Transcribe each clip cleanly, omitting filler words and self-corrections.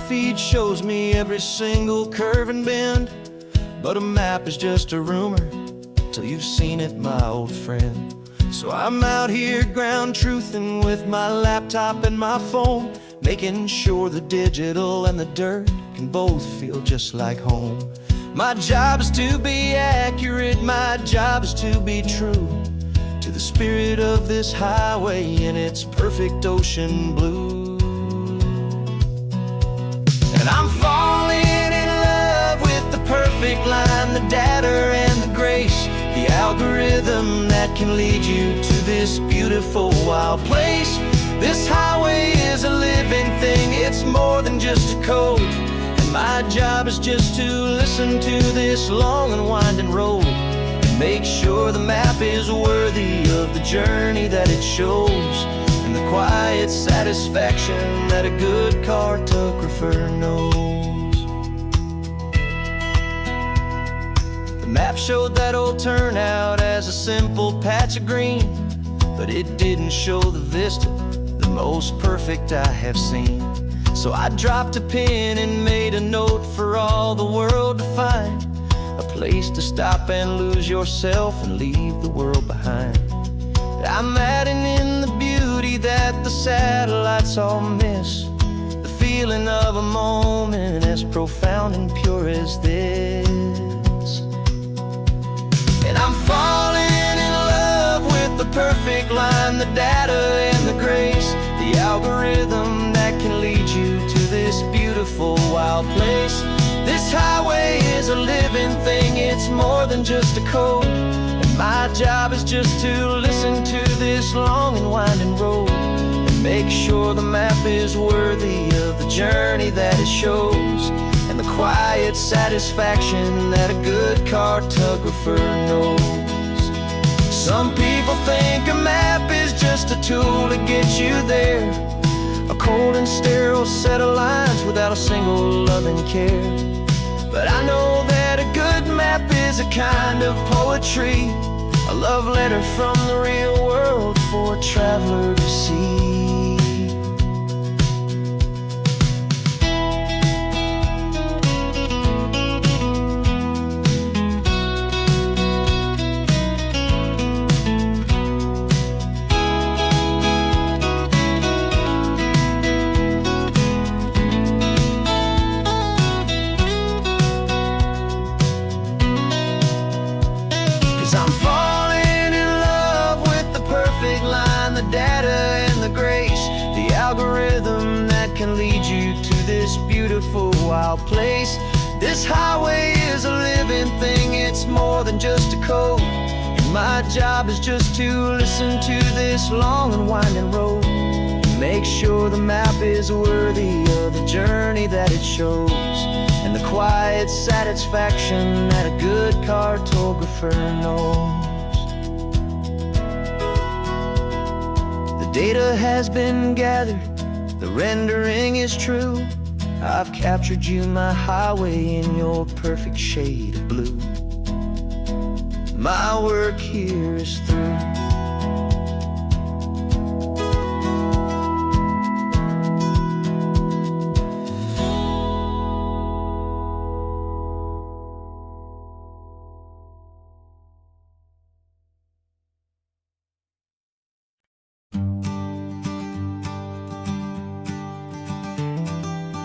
feed shows me every single curve and bend, but a map is just a rumor till you've seen it, my old friend. So I'm out here ground truthin' with my laptop and my phone, making sure the digital and the dirt can both feel just like home. My job is to be accurate, my job is to be true to the spirit of this highway in its perfect ocean blue. And I'm falling in love with the perfect line, the data and the grace, the algorithm that can lead you to this beautiful wild place. This highway is a living thing, it's more than just a code. And my job is just to listen to this long and winding road and make sure the map is worthy of the journey that it shows, and the quiet satisfaction that a good cartographer knows. The map showed that old turnout as a simple patch of green, but it didn't show the vista, the most perfect I have seen. So I dropped a pin and made a note for all the world to find, a place to stop and lose yourself and leave the world behind. I'm adding in the beauty that the satellites all miss, the feeling of a moment as profound and pure as this. And I'm falling in love with the perfect line, the data and the grace, the algorithm that can lead you to this beautiful wild place. This highway is a living thing, it's more than just a code. And my job is just to listen to this long and winding road and make sure the map is worthy of the journey that it shows, and the quiet satisfaction that a good cartographer knows. Some people think a map is just a tool to get you there, a cold and sterile set of lines without a single loving care. But I know that a good map is a kind of poetry, a love letter from the real world for a traveler to see. 'Cause I'm falling in love with the perfect line, the data and the grace, the algorithm that can lead you to this beautiful wild place. This highway is a living thing, it's more than just a code. And my job is just to listen to this long and winding road and make sure the map is worthy of the journey that it shows, and the quiet satisfaction that a good cartographer knows. The data has been gathered, the rendering is true. I've captured you, my highway, in your perfect shade of blue. My work here is through.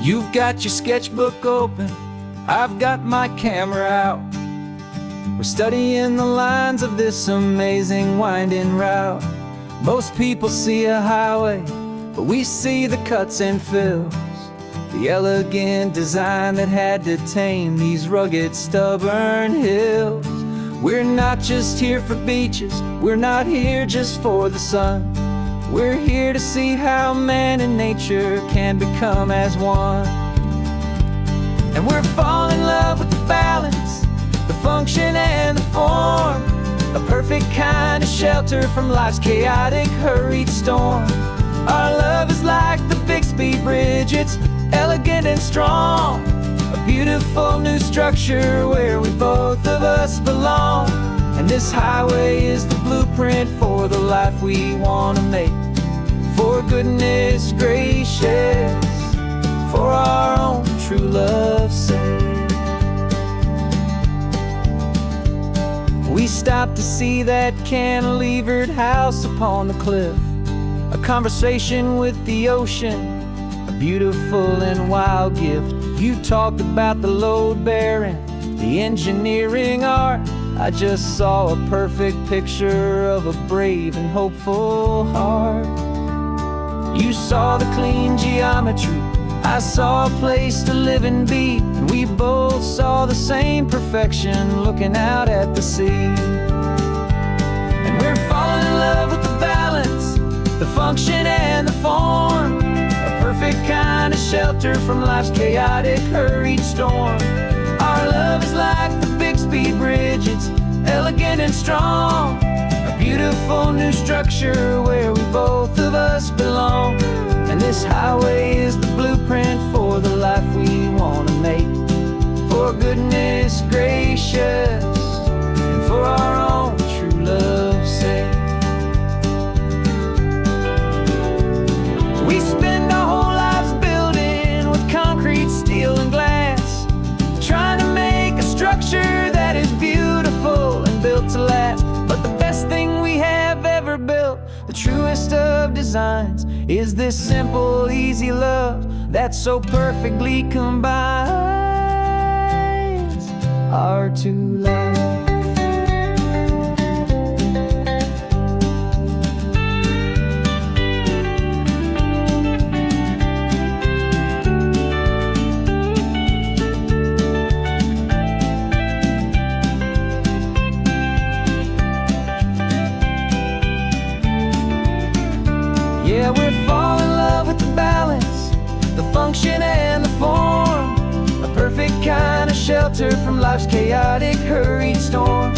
You've got your sketchbook open, I've got my camera out. We're studying the lines of this amazing winding route. Most people see a highway, but we see the cuts and fills, the elegant design that had to tame these rugged, stubborn hills. We're not just here for beaches, we're not here just for the sun. We're here to see how man and nature can become as one. And we're falling in love with the balance, the function and the form, a perfect kind of shelter from life's chaotic, hurried storm. Our love is like the Bixby Bridge, it's elegant and strong, a beautiful new structure where we both of us belong. And this highway is the blueprint for the life we want to make. For goodness gracious, for our own true love's sake. We stopped to see that cantilevered house upon the cliff, a conversation with the ocean, a beautiful and wild gift. You talked about the load bearing, the engineering art. I just saw a perfect picture of a brave and hopeful heart. You saw the clean geometry, I saw a place to live and be, and we both saw the same perfection looking out at the sea. And we're falling in love with the balance, the function and the form, a perfect kind of shelter from life's chaotic, hurried storm. Our love is like the Bixby Bridge, it's elegant and strong, a beautiful new structure where we both of us belong. And this highway is the blueprint for the life we want to make, for goodness gracious and for our own true love's sake. We spend our whole lives building with concrete, steel and glass, trying to make a structure that is beautiful and built to last. But the best thing we have ever built, the truest of designs, is this simple, easy love that so perfectly combines our two lives. Yeah, we're falling in love with the balance, the function and the form, a perfect kind of shelter from life's chaotic, hurried storm.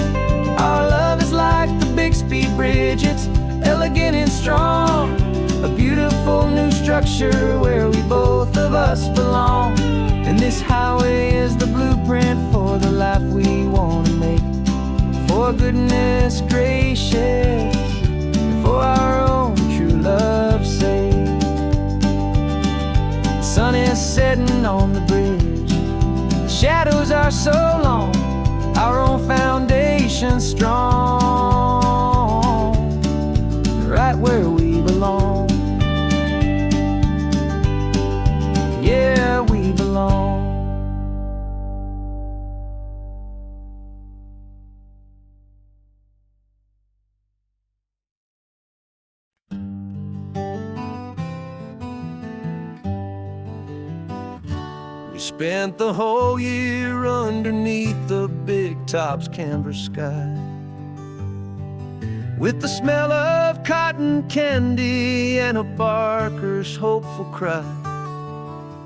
Our love is like the Bixby Bridge, it's elegant and strong, a beautiful new structure where we both of us belong. And this highway is the blueprint for the life we want to make, for goodness gracious and for our own true love's sake. The sun is setting on the bridge, the shadows are so long, our own foundation strong, right where we belong. Yeah, we belong. We spent the whole year underneath the big top's canvas sky, with the smell of cotton candy and a barker's hopeful cry.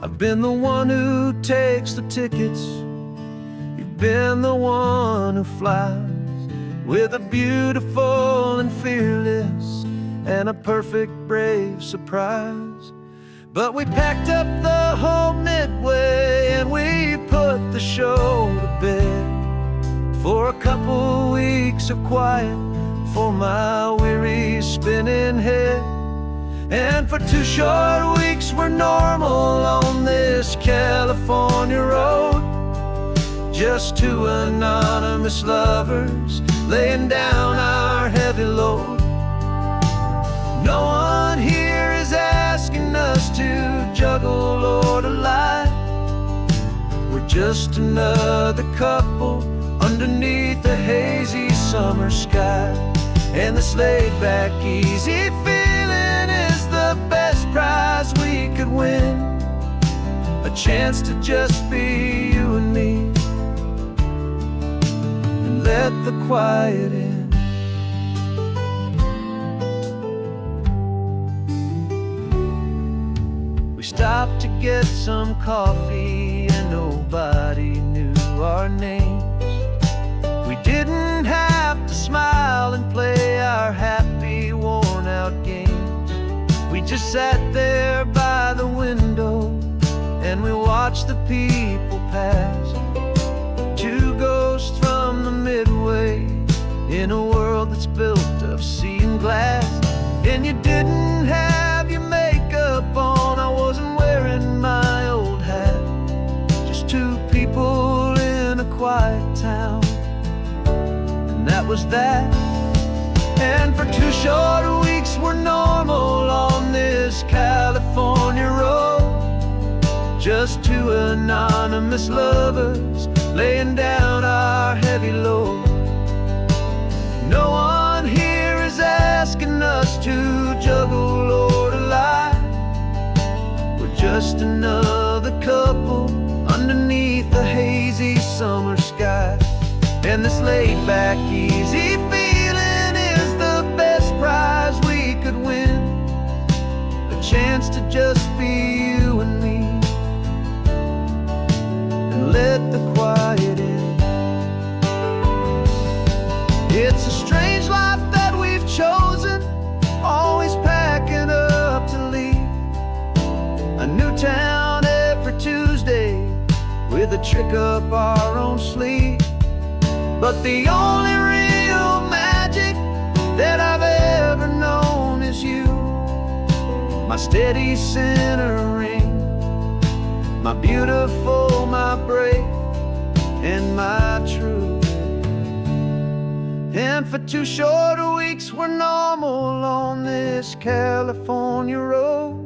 I've been the one who takes the tickets, you've been the one who flies, with a beautiful and fearless and a perfect brave surprise. But we packed up the whole Midway and we put the show to bed, for a couple weeks of quiet for my weary spinning head. And for 2 short weeks we're normal on this California road, just 2 anonymous lovers laying down our heavy load. No one here is asking us to juggle or to lie, we're just another couple underneath a hazy summer sky. And this laid-back, easy feeling is the best prize we could win, a chance to just be you and me, and let the quiet in. We stopped to get some coffee and nobody knew our names. We didn't have to smile and play our happy, worn-out games. We just sat there by the window and we watched the people pass, 2 ghosts from the Midway in a world that's built of sea and glass. And you didn't have your makeup on, I wasn't wearing my old and that was that. And for 2 short weeks we're normal on this California road, just 2 anonymous lovers laying down our heavy load. No one here is asking us to juggle or to lie. We're just another couple underneath the hazy summer sky. And this laid-back, easy feeling is the best prize we could win, a chance to just be you and me, and let the quiet in. It's a strange life that we've chosen, always packing up to leave a new town every Tuesday with a trick up our own sleeve. But the only real magic that I've ever known is you, my steady centering, my beautiful, my brave, and my true. And for 2 short weeks we're normal on this California road,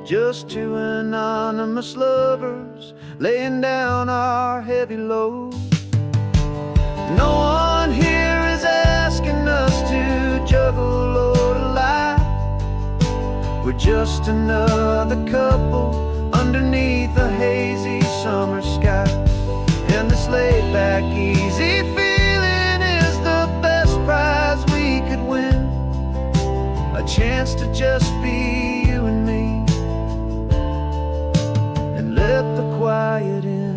just 2 anonymous lovers laying down our heavy load. No one here is asking us to juggle or to lie. We're just another couple underneath a hazy summer sky. And this laid-back, easy feeling is the best prize we could win, a chance to just be you and me, and let the quiet in.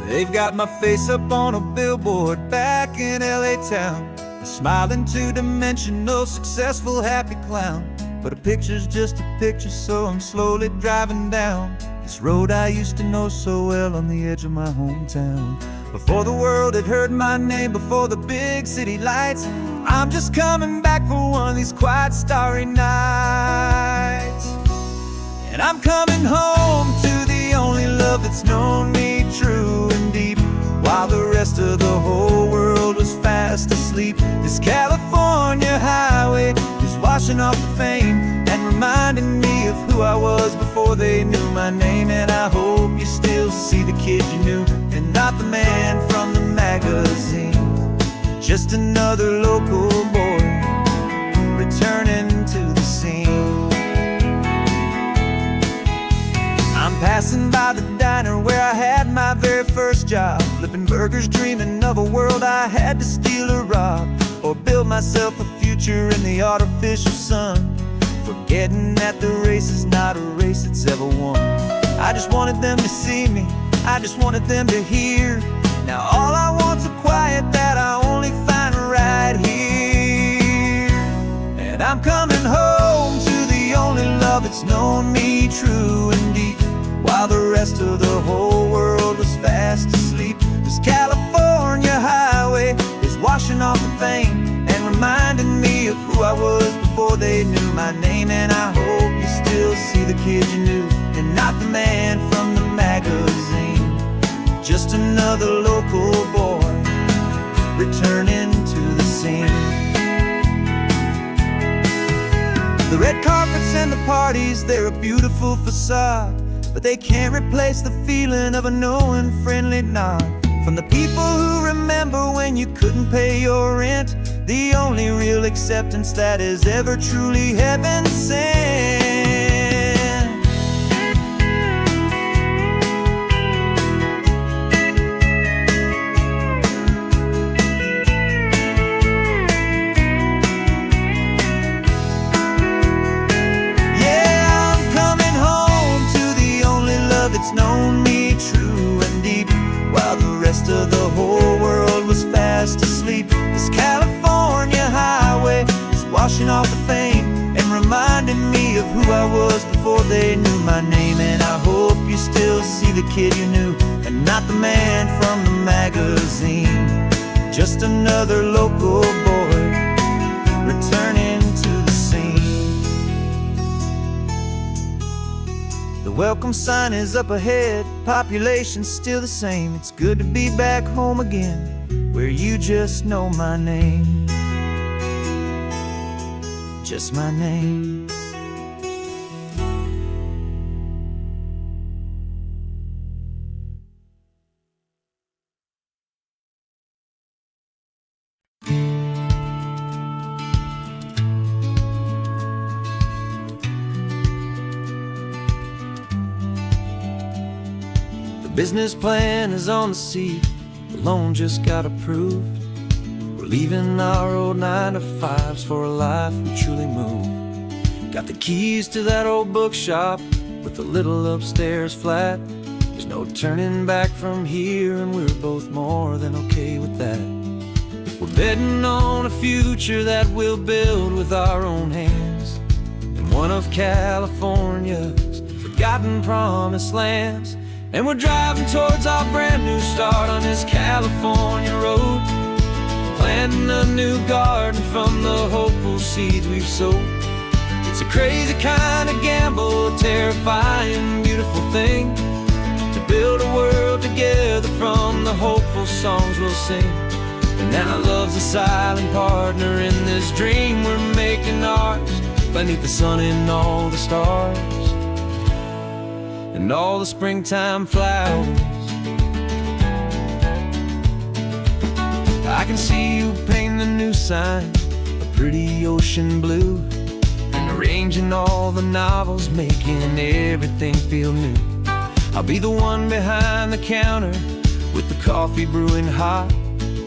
They've got my face up on a billboard back in LA town, a smiling 2-dimensional, successful, happy clown. But a picture's just a picture, so I'm slowly driving down this road I used to know so well on the edge of my hometown. Before the world had heard my name, before the big city lights, I'm just coming back for one of these quiet, starry nights. And I'm coming home to the only love that's known me true and deep, while the rest of the whole world was fast asleep. This California highway is washing off the fame and reminding me of who I was before they knew my name. And I hope you still see the kid you knew, and not the man from the magazine, just another local boy returning to the scene. I'm passing by the diner where I had my very first job, flipping burgers, dreaming of a world I had to steal or rob, or build myself a future in the artificial sun, forgetting that the race is not a race that's ever won. I just wanted them to see me, I just wanted them to hear. Now all I want's a quiet that I only find right here. And I'm coming home to the only love that's known me true and deep, while the rest of the whole world was fast asleep. This California highway is washing off the fame and reminding me of who I was before they knew my name. And I hope you still see the kid you knew, and not the man from the magazine, just another local boy returning to the scene. The red carpets and the parties, they're a beautiful facade, but they can't replace the feeling of a knowing, friendly nod from the people who remember when you couldn't pay your rent, the only real acceptance that is ever truly heaven sent. It's known me true and deep, while the rest of the whole world was fast asleep. This California highway is washing off the fame and reminding me of who I was before they knew my name. And I hope you still see the kid you knew, and not the man from the magazine. Just another local boy returning to the scene. The welcome sign is up ahead, population's still the same. It's good to be back home again, where you just know my name. Just my name. The business plan is on the seat, the loan just got approved. We're leaving our old 9-to-5s for a life we truly move. Got the keys to that old bookshop with a little upstairs flat. There's no turning back from here, and we're both more than okay with that. We're betting on a future that we'll build with our own hands, in one of California's forgotten promised lands. And we're driving towards our brand new start on this California road, planting a new garden from the hopeful seeds we've sowed. It's a crazy kind of gamble, a terrifying, beautiful thing, to build a world together from the hopeful songs we'll sing. And now love's a silent partner in this dream we're making ours, beneath the sun and all the stars and all the springtime flowers. I can see you painting the new sign a pretty ocean blue, and arranging all the novels, making everything feel new. I'll be the one behind the counter with the coffee brewing hot,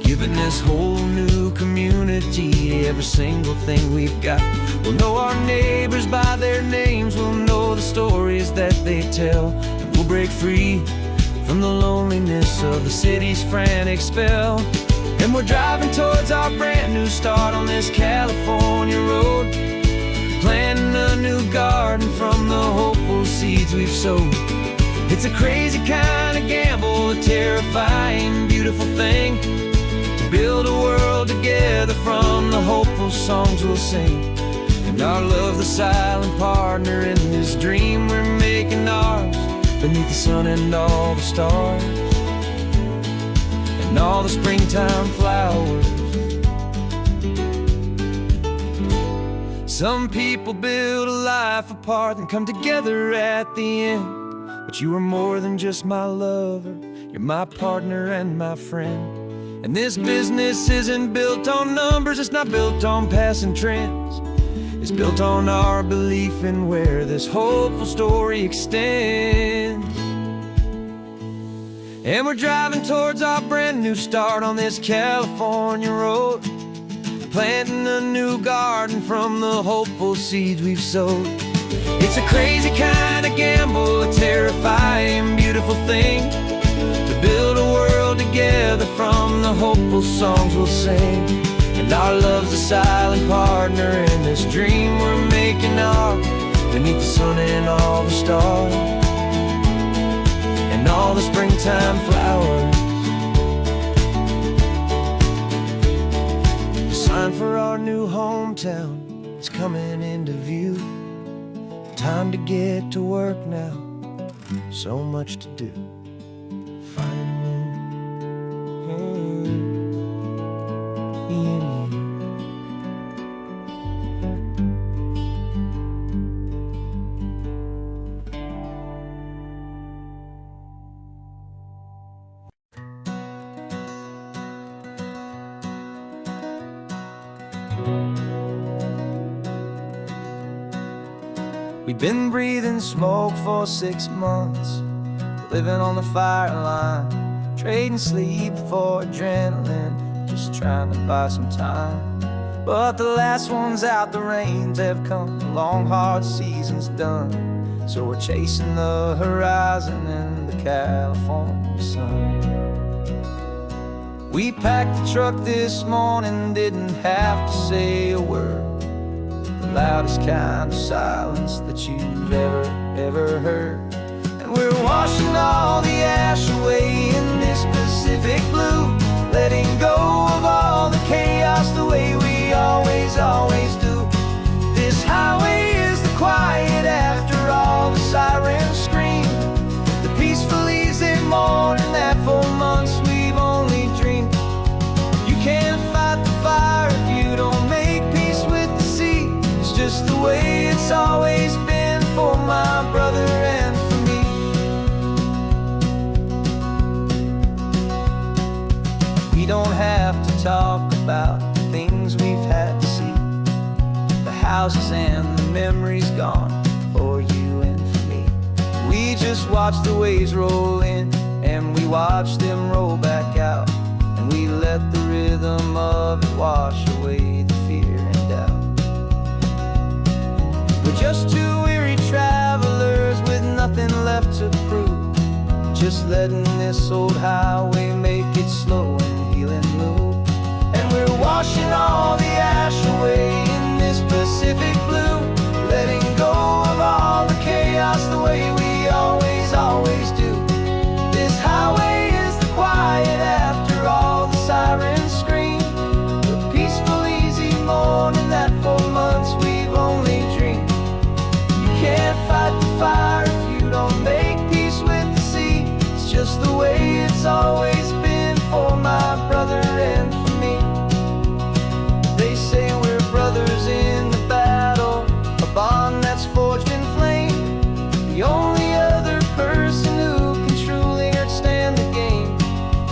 giving this whole new community every single thing we've got. We'll know our neighbors by their names, we'll know the stories that they tell, and we'll break free from the loneliness of the city's frantic spell. And we're driving towards our brand new start on this California road, planting a new garden from the hopeful seeds we've sowed. It's a crazy kind of gamble, a terrifying, beautiful thing, to build a world together from the hopeful songs we'll sing. And our love's the silent partner in this dream we're making ours, beneath the sun and all the stars and all the springtime flowers. Some people build a life apart and come together at the end, but you are more than just my lover, you're my partner and my friend. And this business isn't built on numbers, it's not built on passing trends. It's built on our belief in where this hopeful story extends. And we're driving towards our brand new start on this California road, planting a new garden from the hopeful seeds we've sowed. It's a crazy kind of gamble, a terrifying, beautiful thing, to build a world together from the hopeful songs we'll sing. And our love's a silent partner in this dream we're making ours, beneath the sun and all the stars and all the springtime flowers. The sign for our new hometown is coming into view. Time to get to work now, so much to do. We've been breathing smoke for 6 months, living on the fire line, trading sleep for adrenaline, just trying to buy some time. But the last one's out, the rains have come, the long hard season's done, so we're chasing the horizon in the California sun. We packed the truck this morning, didn't have to say a word. The loudest kind of silence that you've ever heard. And we're washing all the ash away in this Pacific blue, letting go of all the chaos the way we always do. This highway is the quiet after all the sirens scream, the peaceful easy morning that for months we've only dreamed. You can't fight the fire if you don't make peace with the sea. It's just the way it's always been for my brother and for me. We don't have to talk about the things we've had to see, the houses and the memories gone for you and for me. We just watch the waves roll in and we watch them roll back out, and we let the rhythm of it wash away the fear and doubt. We're just two weary travelers with nothing left to prove, just letting this old highway make it slow and healing move. And we're washing all the ash away in this Pacific blue, letting go of all the chaos the way we always do. This highway is the quiet after all the sirens scream, the peaceful easy morning that for months we've only dreamed. You can't fight the fire if you don't make peace with the sea. It's just the way it's always been for my brother and for me. They say we're brothers in the battle, a bond that's forged in flame. The only other person who can truly understand the game.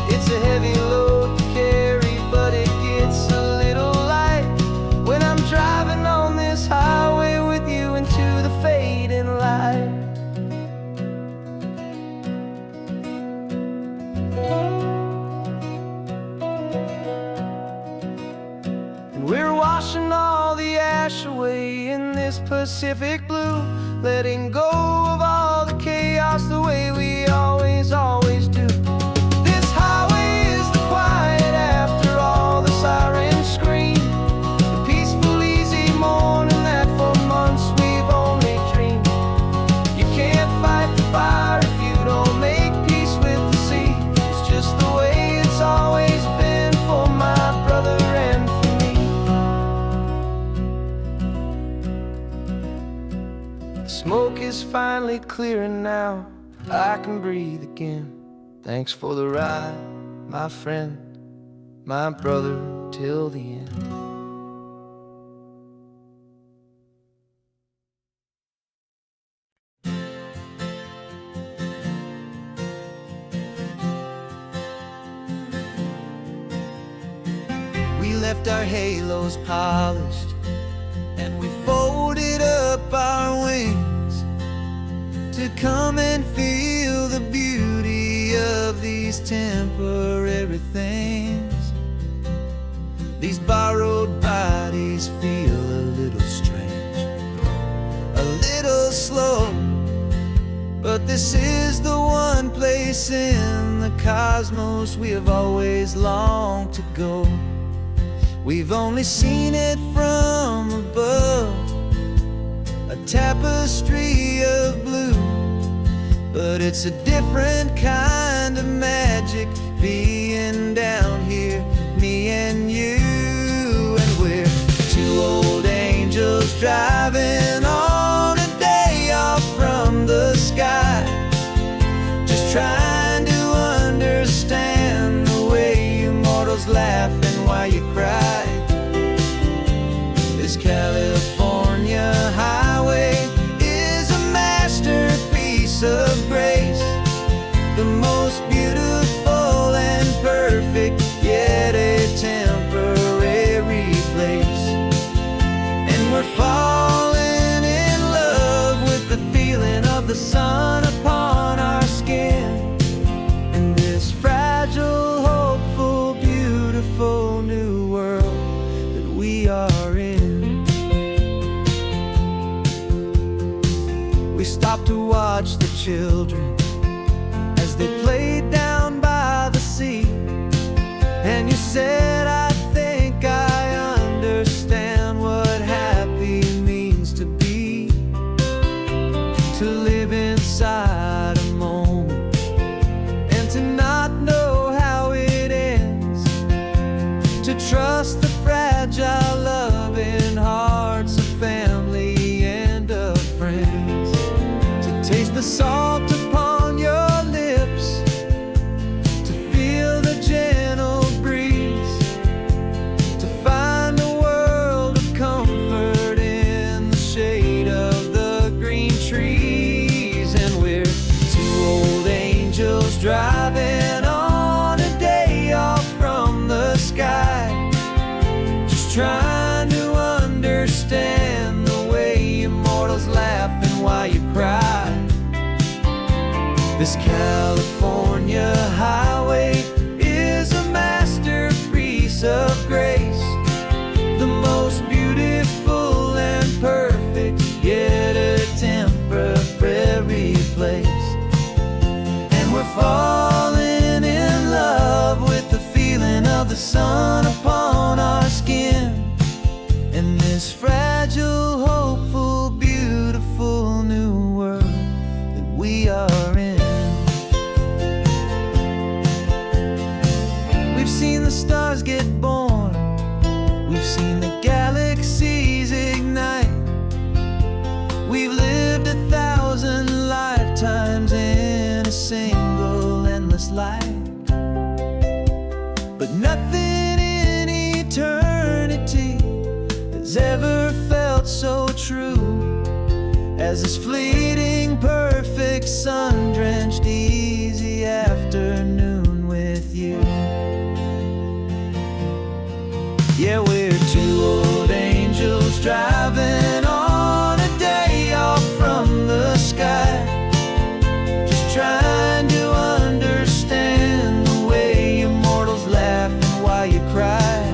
It's a heavy load to carry, but it gets a little light when I'm driving on this highway with you into the fading light. And we're washing all the ash away in this Pacific blue, letting go of all the chaos the way we always do. This highway is the quiet after all the sirens scream, the peaceful easy morning that for months we've only dreamed. You can't fight the fire if you don't make peace with the sea. It's just the way it's always been for my brother and for me. The smoke is finally clearing now, I can breathe again. Thanks for the ride, my friend, my brother, till the end. We left our halos polished and we folded up our wings to come and feel the beauty of these temporary things. These borrowed bodies feel a little strange, a little slow, but this is the one place in the cosmos we have always longed to go. We've only seen it from above, a tapestry of blue, but it's a different kind of magic being down here, me and you. And we're two old angels driving on a day off from the sky, just trying to understand the way you mortals laugh and why you cry. This California highway is a masterpiece of grace, the most beautiful and perfect, yet a temporary place. And we're falling in love with the feeling of the sun upon our skin, in this fragile, hopeful, beautiful new world that we are in. We stopped to watch the children as they played down by the sea, and you said, I think I understand what happy means This California highway is a masterpiece of grace, the most beautiful and perfect, yet a temporary place. And we're falling in love with the feeling of the sun upon our skin, in this fragile, hopeful, beautiful new world that we are in. We've seen the stars get born, we've seen the galaxies ignite, we've lived 1,000 lifetimes in a single endless life. But nothing in eternity has ever felt so true as this fleeting, perfect, sun-drenched, easy afternoon with you. Yeah, we're two old angels driving on a day off from the sky, just trying to understand the way you mortals laugh and why you cry.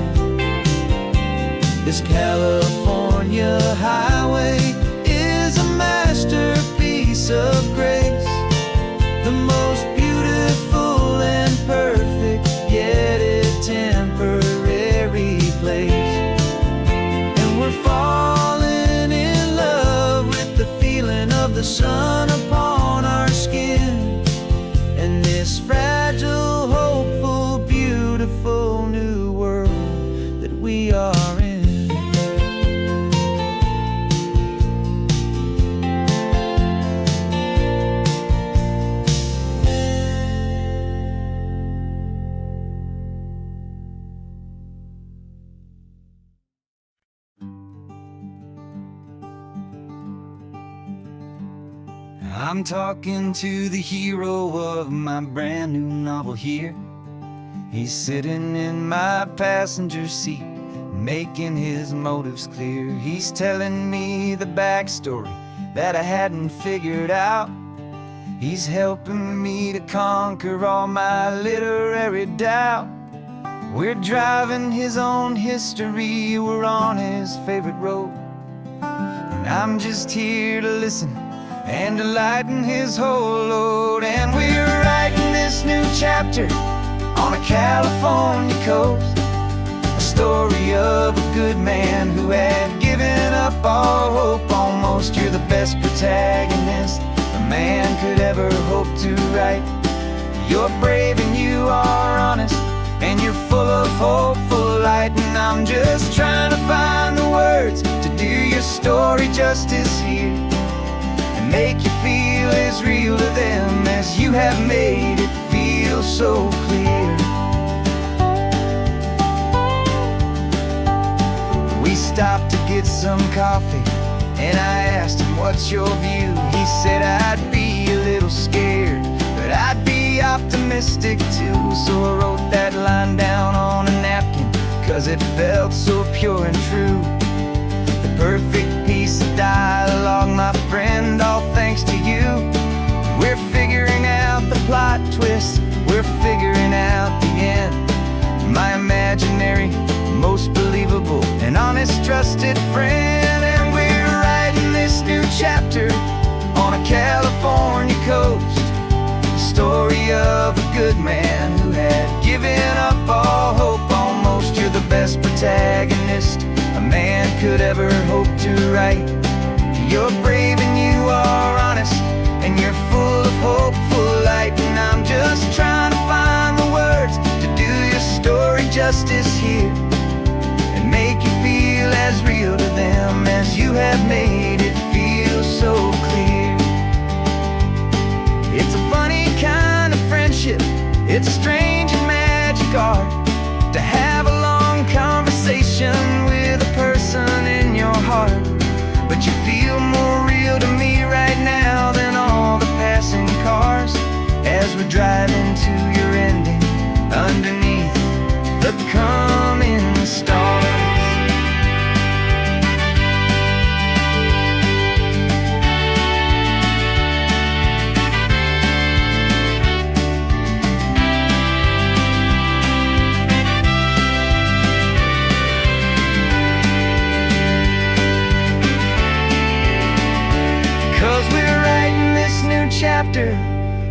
This California highway is a masterpiece of grace, the most beautiful and perfect, yet a temporary place. And we're falling in love with the feeling of the sun upon our skin, and this fragile, hopeful, beautiful new world that we are in. I'm talking to the hero of my brand new novel here. He's sitting in my passenger seat, making his motives clear. He's telling me the backstory that I hadn't figured out. He's helping me to conquer all my literary doubt. We're driving his own history, we're on his favorite road, and I'm just here to listen and to lighten his whole load. And we're writing this new chapter on a California coast, a story of a good man who had given up all hope almost. You're the best protagonist a man could ever hope to write. You're brave and you are honest, and you're full of hopeful light. And I'm just trying to find the words to do your story justice here, make you feel as real to them as you have made it feel so clear. We stopped to get some coffee, and I asked him, what's your view? He said, I'd be a little scared, but I'd be optimistic too. So I wrote that line down on a napkin, 'cause it felt so pure and true. The perfect piece of dialogue, my friend, all thanks to you. We're figuring out the plot twist, we're figuring out the end. My imaginary, most believable and honest trusted friend. And we're writing this new chapter on a California coast, the story of a good man who had given up all hope almost. You're the best protagonist a man could ever hope to write. You're brave and you are honest, and you're full of hopeful light. And I'm just trying to find the words to do your story justice here, and make you feel as real to them as you have made it feel so clear. It's a funny kind of friendship, it's a strange and magic art to have a long conversation with a person in your heart. But you feel more real to me right now than all the passing cars, as we're driving to your ending underneath the coming stars.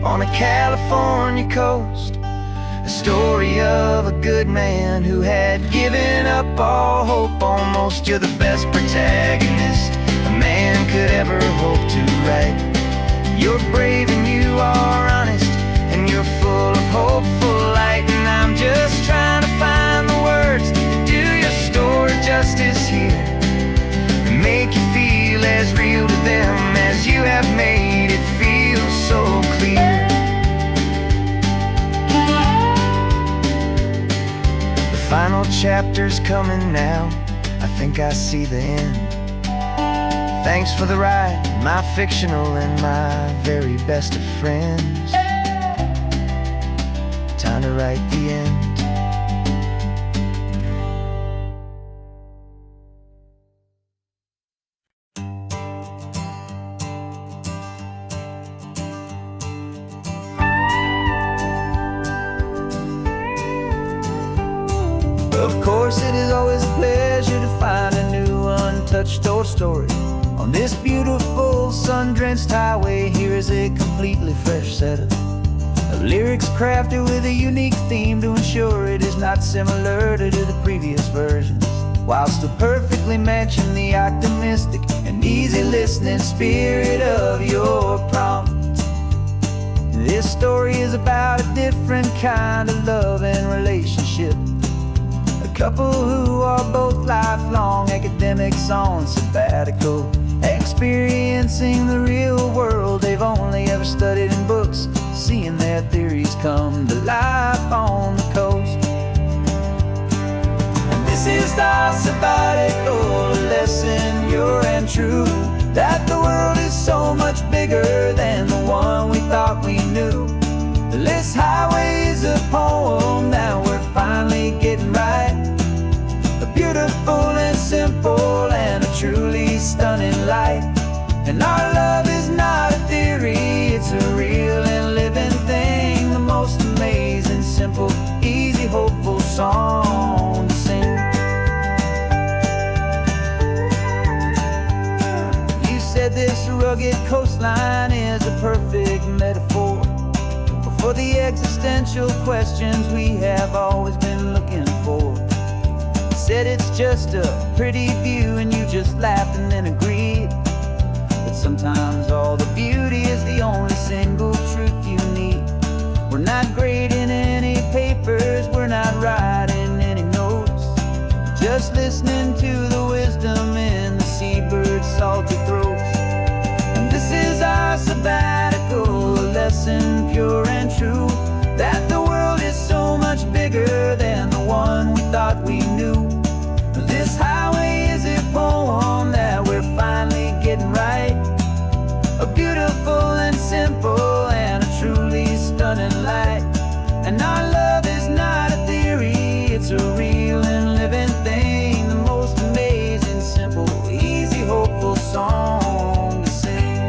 on a California coast. A story of a good man who had given up all hope almost. You're the best protagonist a man could ever hope to write. You're brave and you are honest, and you're full of hopeful light. And I'm just trying to find the words to do your story justice here, and make you feel as real to them as you have made it feel so clear. The final chapter's coming now, I think I see the end. Thanks for the ride, my fictional and my very best of friends. Time to write the end. Of course, it is always a pleasure to find a new untouched old story. On this beautiful sun-drenched highway, here is a completely fresh set of lyrics crafted with a unique theme to ensure it is not similar to the previous versions, while still perfectly matching the optimistic and easy listening spirit of your prompt. This story is about a different kind of love and relationship. A couple who are both lifelong academics on sabbatical, experiencing the real world they've only ever studied in books, seeing their theories come to life on the coast. And this is our sabbatical lesson, pure and true, that the world is so much bigger than the one we thought we knew. This highway is a poem that we're finally getting right. A beautiful and simple and a truly stunning light. And our love is not a theory, it's a real and living thing. The most amazing, simple, easy, hopeful song to sing. You said this rugged coastline is a perfect metaphor for the existential questions we have always been looking for. You said it's just a pretty view, and you just laughed and then agreed that sometimes all the beauty is the only single truth you need. We're not grading any papers, we're not writing any notes, just listening to the wisdom in the seabird's salty throats. And this is our sabbatical lesson, pure and true, that the world is so much bigger than the one we thought we knew. This highway is a poem that we're finally getting right. A beautiful and simple and a truly stunning light. And our love is not a theory, it's a real and living thing. The most amazing, simple, easy, hopeful song to sing.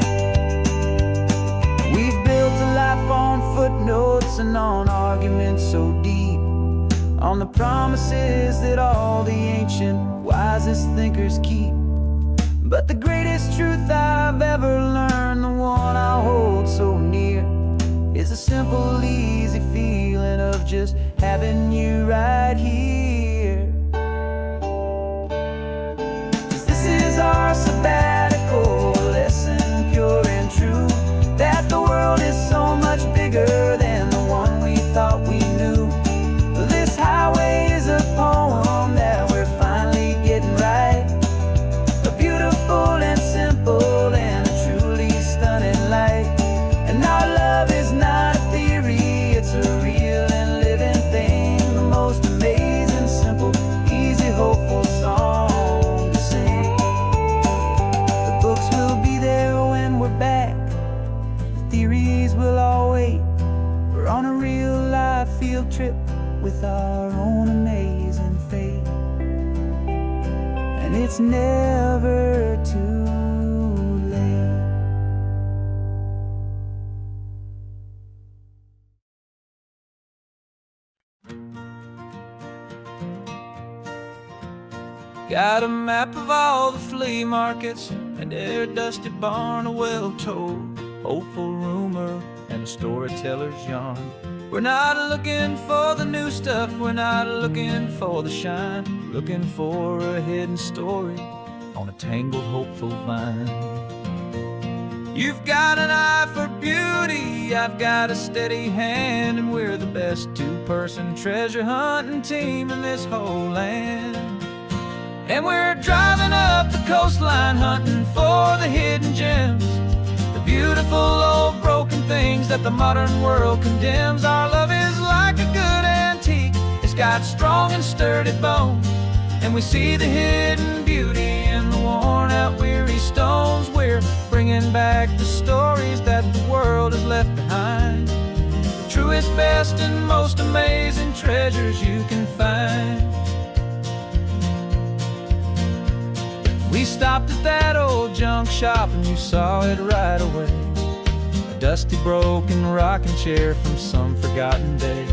We've built a life on footnotes and on arguments so deep, on the promises that all the ancient wisest thinkers keep. But the greatest truth I've ever learned, the one I hold so near, is a simple, easy feeling of just having you right here. 'Cause this is our sabbatical lesson, pure and true, that the world is so much bigger than the one we thought we knew. This highway is a poem that we're finally getting right. A beautiful and simple and a truly stunning light. And our love is not a theory, it's a real and living thing. The most amazing, simple, easy, hopeful song to sing. The books will be there when we're back, the theories will all wait. We're on a real life field trip with our own amazing fate. And it's never too late. Got a map of all the flea markets and every dusty barn well told. hopeful rumor, and a storyteller's yarn. We're not looking for the new stuff, we're not looking for the shine, looking for a hidden story on a tangled, hopeful vine. You've got an eye for beauty, I've got a steady hand, and we're the best two-person treasure hunting team in this whole land. And we're driving up the coastline hunting for the hidden gems, the beautiful old broken things that the modern world condemns. Our love is like a good antique, it's got strong and sturdy bones, and we see the hidden beauty in the worn out weary stones. We're bringing back the stories that the world has left behind, the truest, best, and most amazing treasures you can find. We stopped at that old junk shop and you saw it right away, a dusty, broken rocking chair from some forgotten day.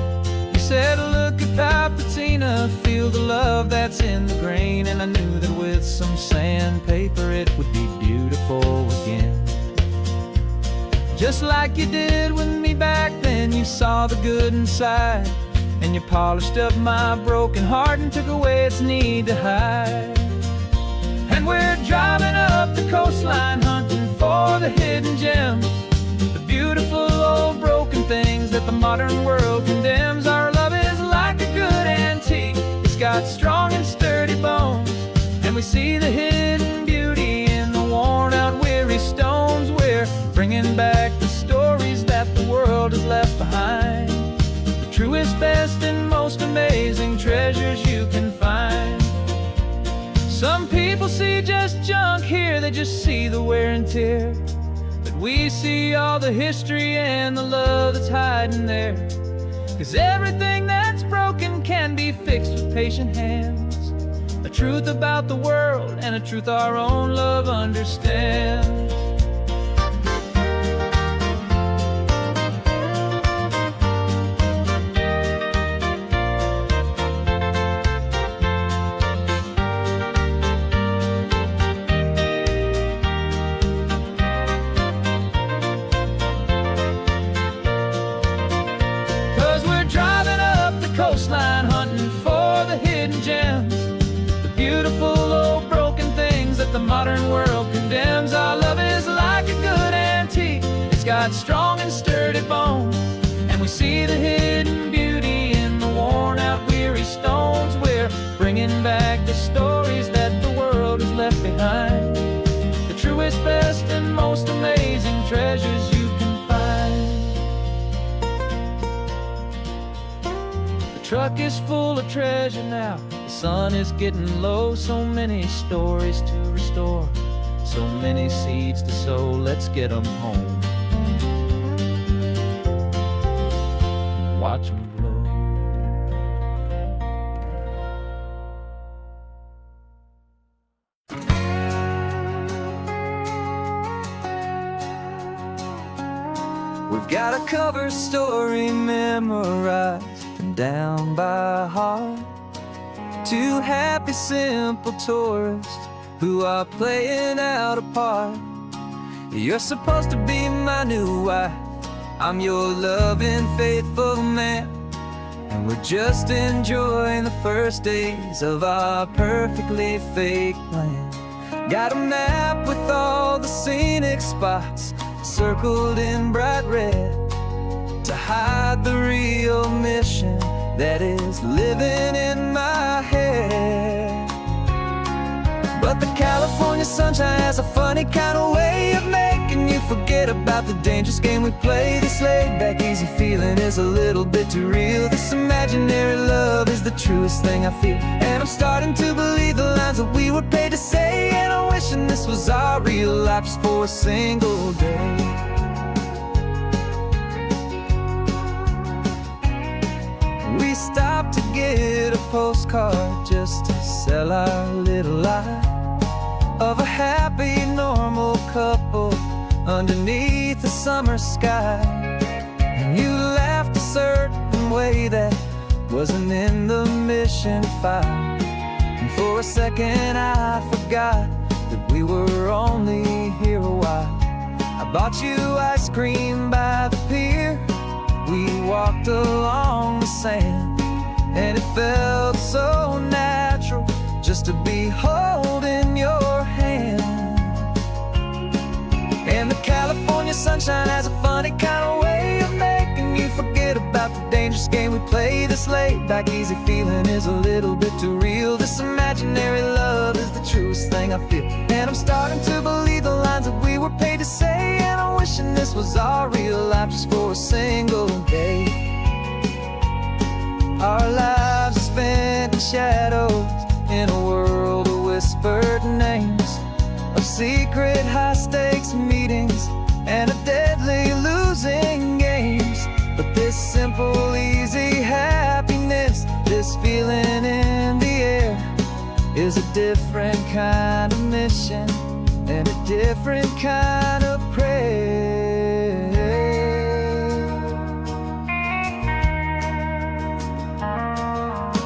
You said, look at that patina, feel the love that's in the grain, and I knew that with some sandpaper it would be beautiful again. Just like you did with me back then, you saw the good inside, and you polished up my broken heart and took away its need to hide. And we're driving up the coastline hunting for the hidden gems, the beautiful old broken things that the modern world condemns. Our love is like a good antique, it's got strong and sturdy bones, and we see the hidden beauty in the worn out weary stones. We're bringing back the stories that the world has left behind, the truest, best, and most amazing treasures you can find. Some people see just junk here, they just see the wear and tear, but we see all the history and the love that's hiding there. 'Cause everything that's broken can be fixed with patient hands, a truth about the world and a truth our own love understands. Coastline hunting for the hidden gems, the beautiful old broken things that the modern world condemns. Our love is like a good antique, it's got strong and sturdy bones, and we see the hidden beauty in the worn out weary stones. We're bringing back the stories that the world has left behind, the truest, best, and most amazing treasures you can find. The truck is full of treasure now, the sun is getting low, so many stories to restore, so many seeds to sow. Let's get them home, watch them blow. We've got a cover story memorized and down by heart, two happy, simple tourists who are playing out a part. You're supposed to be my new wife, I'm your loving, faithful man, and we're just enjoying the first days of our perfectly fake plan. Got a map with all the scenic spots circled in bright red to hide the real mission that is living in my head. But the California sunshine has a funny kind of way of making you forget about the dangerous game we play. This laid-back, easy feeling is a little bit too real. This imaginary love is the truest thing I feel, and I'm starting to believe the lines that we were paid to say. And I'm wishing this was our real life just for a single day. We stopped to get a postcard just to sell our little lie of a happy, normal couple underneath the summer sky. And you laughed a certain way that wasn't in the mission file, and for a second I forgot that we were only here a while. I bought you ice ice cream by the pier. We walked along the sand, and it felt so natural just to be holding your hand. And the California sunshine has a funny kind of way of making you forget about the dangerous game we play. This laid back easy feeling is a little bit too real. This imaginary love is the truest thing I feel, and I'm starting to believe the lines that we were paid to say. And I'm wishing this was our real life just for a single day. Our lives are spent in shadows, in a world of whispered names, of secret high-stakes meetings and of deadly losing games. But this simple, easy happiness, this feeling in the air, is a different kind of mission and a different kind of prayer.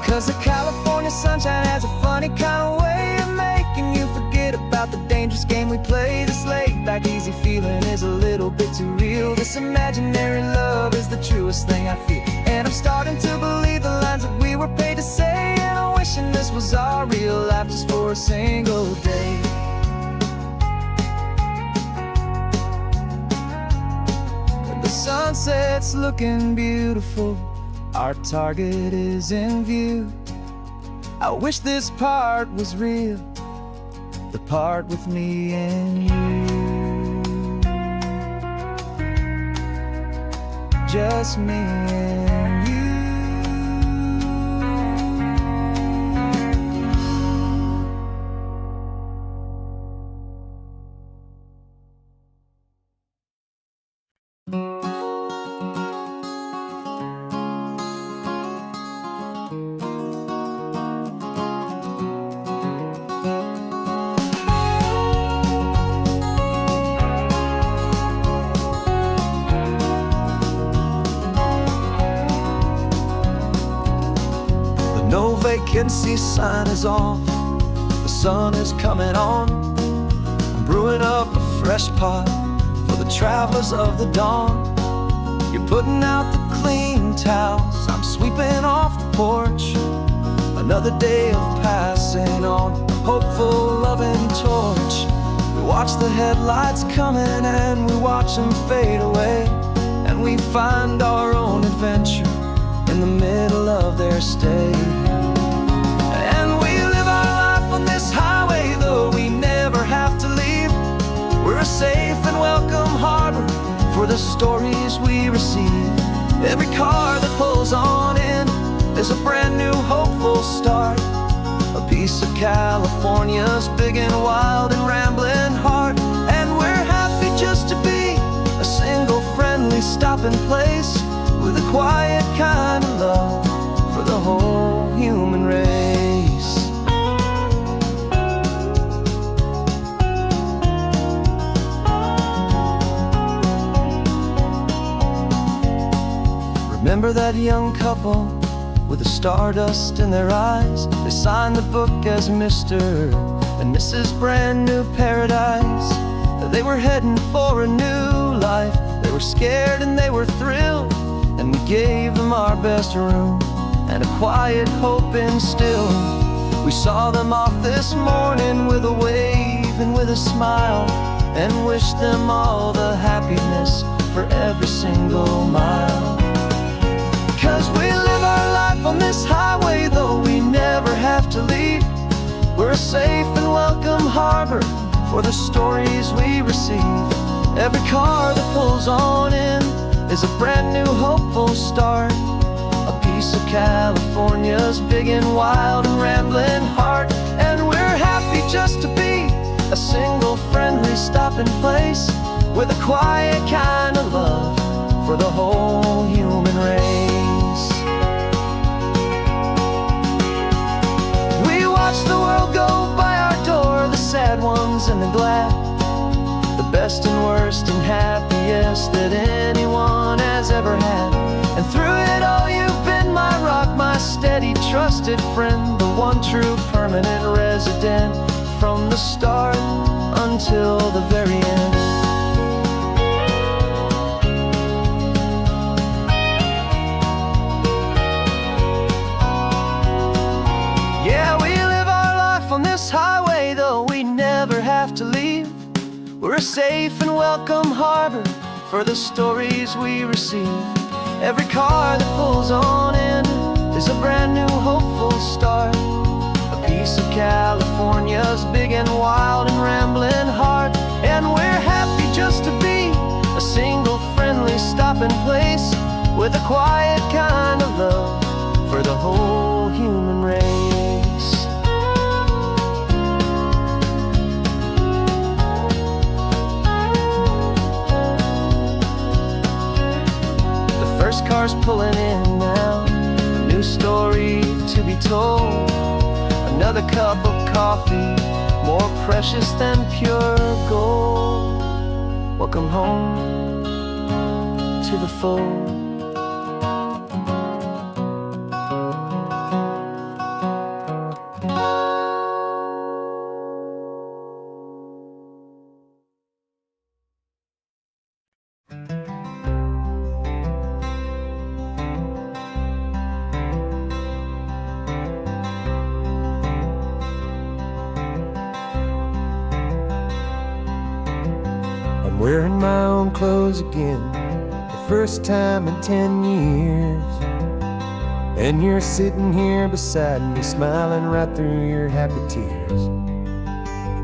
'Cause the California sunshine has a funny kind of way of making you forget about the dangerous game we play. This laid back easy feeling is a little bit too real. This imaginary love is the truest thing I feel, and I'm starting to believe the lines that we were paid to say. And I'm wishing this was our real life just for a single day. The sunset's looking beautiful, our target is in view. I wish this part was real, the part with me and you. Just me and you. No vacancy sign is off, the sun is coming on. I'm brewing up a fresh pot for the travelers of the dawn. You're putting out the clean towels, I'm sweeping off the porch. Another day of passing on, a hopeful, loving torch. We watch the headlights coming and we watch them fade away, and we find our own adventure in the middle of their stay. And we live our life on this highway, though we never have to leave. We're a safe and welcome harbor for the stories we receive. Every car that pulls on in is a brand new hopeful start, a piece of California's big and wild and rambling heart. And we're happy just to be a single friendly stopping place, with a quiet kind of love for the whole human race. Remember that young couple with the stardust in their eyes? They signed the book as Mr. and Mrs. Brand New Paradise. They were heading for a new life. They were scared and they were thrilled, and we gave them our best room and a quiet hope instilled. We saw them off this morning with a wave and with a smile, and wished them all the happiness for every single mile. 'Cause we live our life on this highway, though we never have to leave. We're a safe and welcome harbor for the stories we receive. Every car that pulls on in is a brand new hopeful start, a piece of California's big and wild and rambling heart. And we're happy just to be a single friendly stopping place, with a quiet kind of love for the whole human race. We watch the world go by our door, the sad ones and the glad, the best and worst and happiest that anyone has ever had. And through it all you've been my rock, my steady, trusted friend, the one true permanent resident, from the start until the very end. safe and welcome harbor for the stories we receive. Every car that pulls on in is a brand new hopeful start, a piece of California's big and wild and rambling heart. And we're happy just to be a single friendly stopping place with a quiet kind of love for the whole human race. First car's pulling in now, a new story to be told. Another cup of coffee, more precious than pure gold. Welcome home to the fold. I'm wearing my own clothes again, the first time in 10 years. And you're sitting here beside me, smiling right through your happy tears.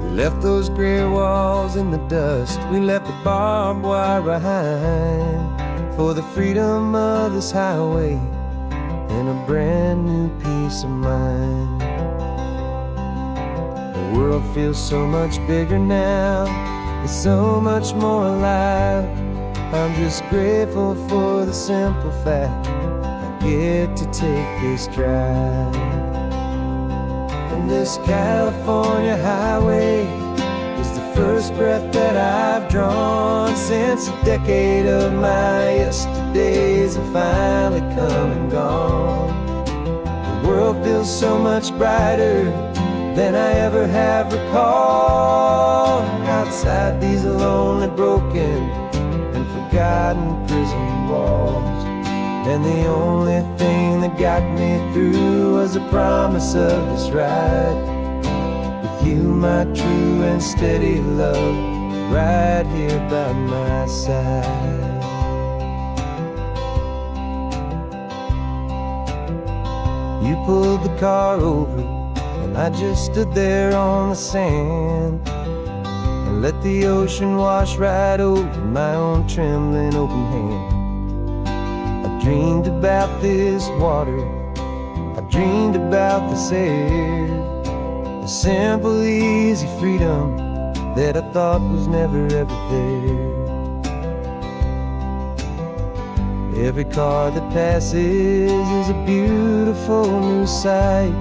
We left those gray walls in the dust, we left the barbed wire behind, for the freedom of this highway and a brand new peace of mind. The world feels so much bigger now, it's so much more alive. I'm just grateful for the simple fact I get to take this drive. And this California highway is the first breath that I've drawn since a decade of my yesterdays have finally come and gone. The world feels so much brighter than I ever have recalled. Outside these lonely, broken, and forgotten prison walls. And the only thing that got me through was the promise of this ride with you, my true and steady love, right here by my side. You pulled the car over, and I just stood there on the sand and let the ocean wash right over my own trembling open hand. I dreamed about this water, I dreamed about this air, the simple easy freedom that I thought was never ever there. Every car that passes is a beautiful new sight,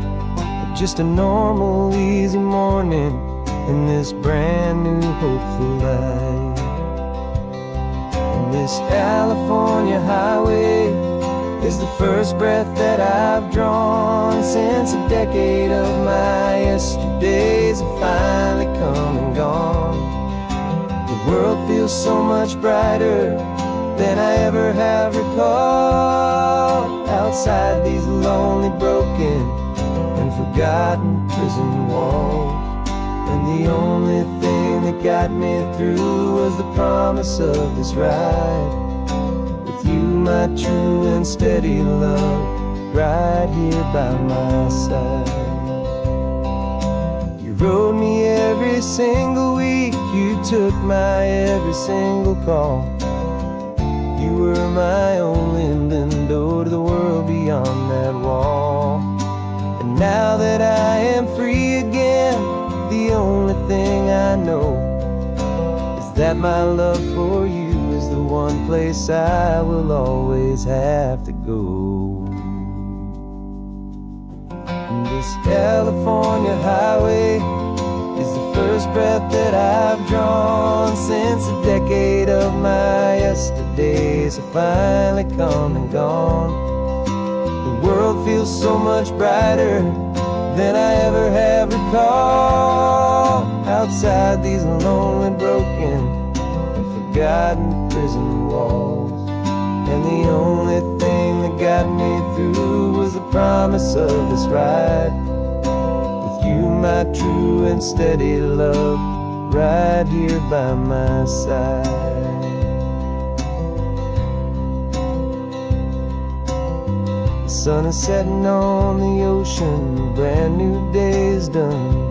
just a normal easy morning in this brand new hopeful life. And this California highway is the first breath that I've drawn since a decade of my yesterdays have finally come and gone. The world feels so much brighter than I ever have recalled. Outside these lonely, broken, and forgotten prison walls. And the only thing that got me through was the promise of this ride with you, my true and steady love, right here by my side. You rode me every single week, you took my every single call. You were my only window to the world beyond that wall. And now that I am free again, the only thing I know is that my love for you is the one place I will always have to go. And this California highway is the first breath that I've drawn since a decade of my yesterdays have finally come and gone. The world feels so much brighter than I ever have recalled. Outside these lonely, broken, and forgotten prison walls. And the only thing that got me through was the promise of this ride with you, my true and steady love, right here by my side. The sun is setting on the ocean, a brand new day is done.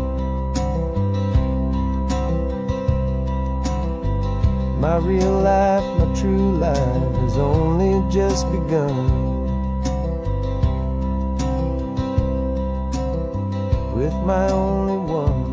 My real life, my true life has only just begun. With my only one.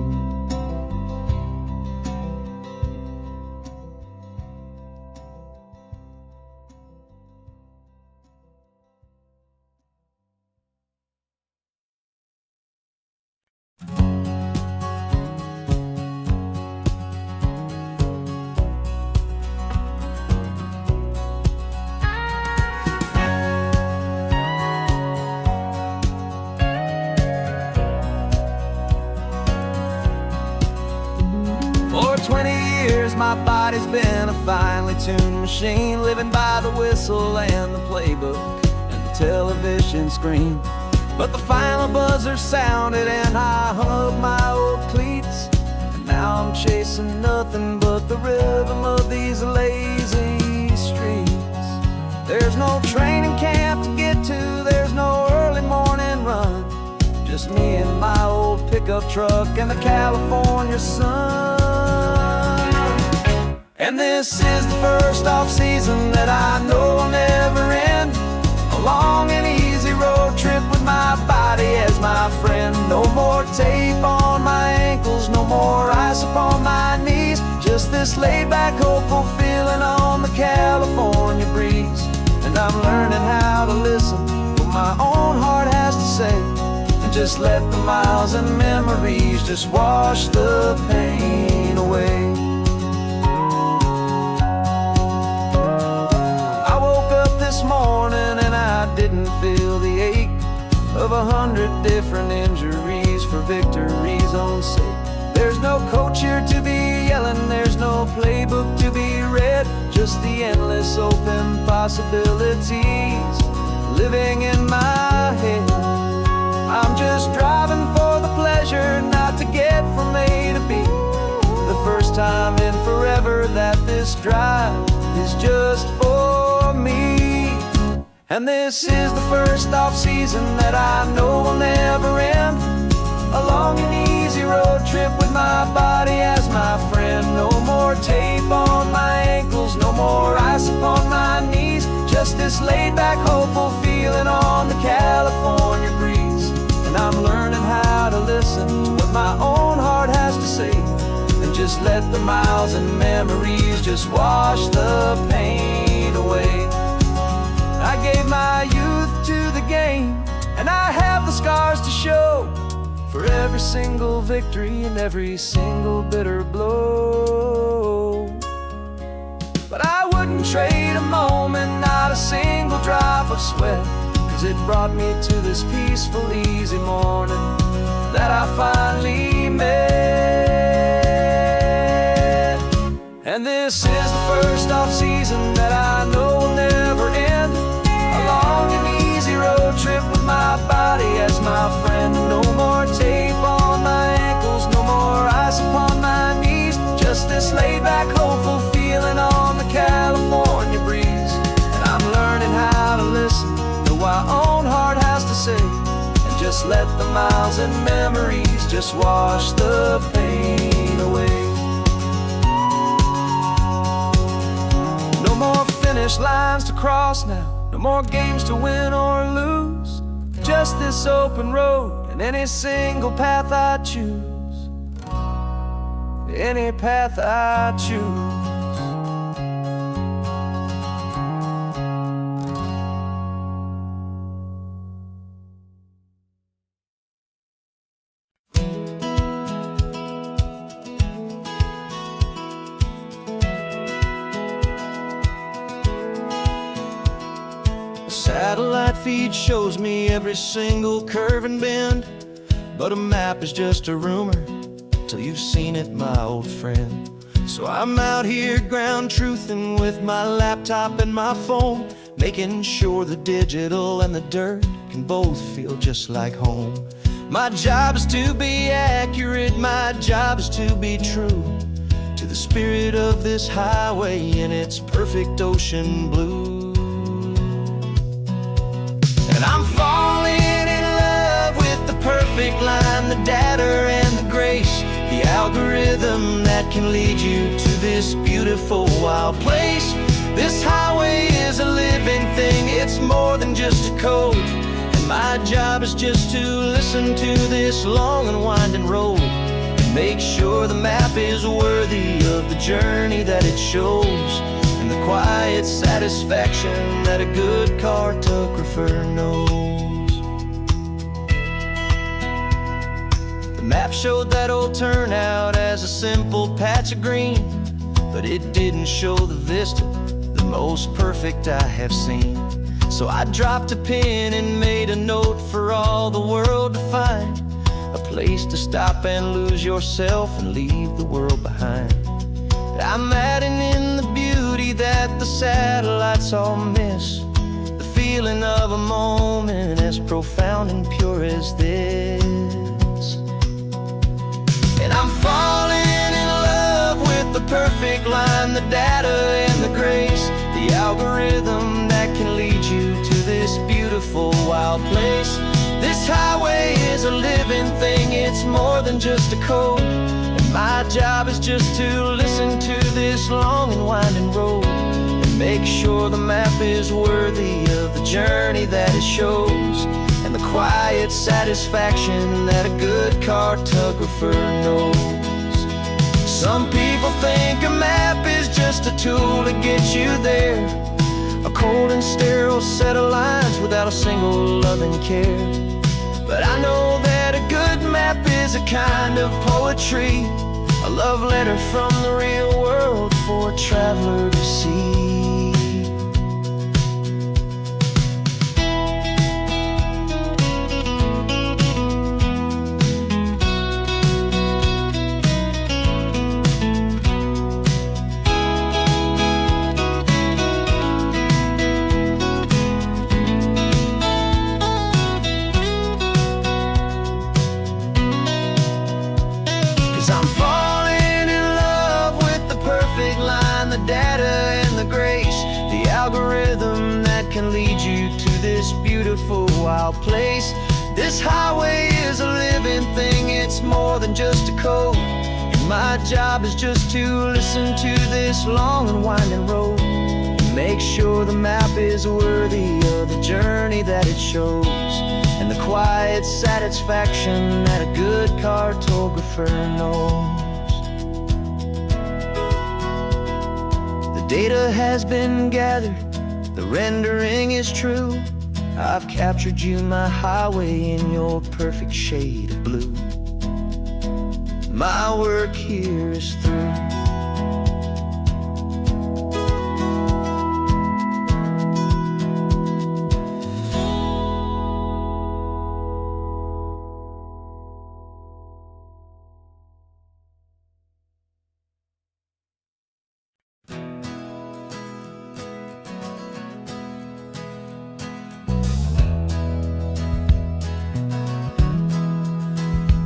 For 20 years my body's been a finely tuned machine, living by the whistle and the playbook and the television screen. But the final buzzer sounded and I hung up my old cleats, and now I'm chasing nothing but the rhythm of these lazy streets. There's no training camp to get to, there's no early morning run, just me and my old pickup truck and the California sun. And this is the first off-season that I know will never end. A long and easy road trip with my body as my friend. No more tape on my ankles, no more ice upon my knees, just this laid-back, hopeful feeling on the California breeze. And I'm learning how to listen what my own heart has to say, and just let the miles and memories just wash the pain away. This morning and I didn't feel the ache of 100 different injuries for victory's own sake. There's no coach here to be yelling, there's no playbook to be read, just the endless open possibilities living in my head. I'm just driving for the pleasure, not to get from A to B. The first time in forever that this drive is just for me. And this is the first off-season that I know will never end. A long and easy road trip with my body as my friend. No more tape on my ankles, no more ice upon my knees, just this laid-back, hopeful feeling on the California breeze. And I'm learning how to listen to what my own heart has to say, and just let the miles and memories just wash the pain away. I gave my youth to the game, and I have the scars to show for every single victory and every single bitter blow. But I wouldn't trade a moment, not a single drop of sweat, 'cause it brought me to this peaceful, easy morning that I finally met. And this is the first off-season that I know will never end. A long and easy road trip with my body as my friend. No more tape on my ankles, no more ice upon my knees, just this laid-back, hopeful feeling on the California breeze. And I'm learning how to listen to what my own heart has to say, and just let the miles and memories just wash the pain away. No more finish lines to cross now, no more games to win or lose, just this open road and any single path I choose. Any path I choose. Satellite feed shows me every single curve and bend, but a map is just a rumor till you've seen it, my old friend. So I'm out here ground truthing with my laptop and my phone, making sure the digital and the dirt can both feel just like home. My job is to be accurate, my job is to be true, the spirit of this highway in its perfect ocean blue. And I'm falling in love with the perfect line, the data and the grace, the algorithm that can lead you to this beautiful wild place. This highway is a living thing, it's more than just a code. And my job is just to listen to this long and winding road and make sure the map is worthy of the journey that it shows, and the quiet satisfaction that a good cartographer knows. The map showed that old turnout as a simple patch of green, but it didn't show the vista, the most perfect I have seen. So I dropped a pin and made a note for all the world to find, a place to stop and lose yourself and leave the world behind. I'm adding in the beauty that the satellites all miss, the feeling of a moment as profound and pure as this. And I'm falling in love with the perfect line, the data and the grace, the algorithm that can lead you to this beautiful wild place. This highway is a living thing, it's more than just a code. And my job is just to listen to this long and winding road and make sure the map is worthy of the journey that it shows, and the quiet satisfaction that a good cartographer knows. Some people think a map is just a tool to get you there, a cold and sterile set of lines without a single loving care. But I know that a good map is a kind of poetry, a love letter from the real world for a traveler to see. 'Cause I'm falling in love with the perfect line, the data and the grace, the algorithm that can lead you to this beautiful wild place. This highway is a living thing, it's more than just a code. And my job is just to listen to this long and winding road and make sure the map is worthy of the journey that it shows, and the quiet satisfaction that a good cartographer knows. The data has been gathered, the rendering is true. I've captured you, my highway, in your perfect shade of blue. My work here is through.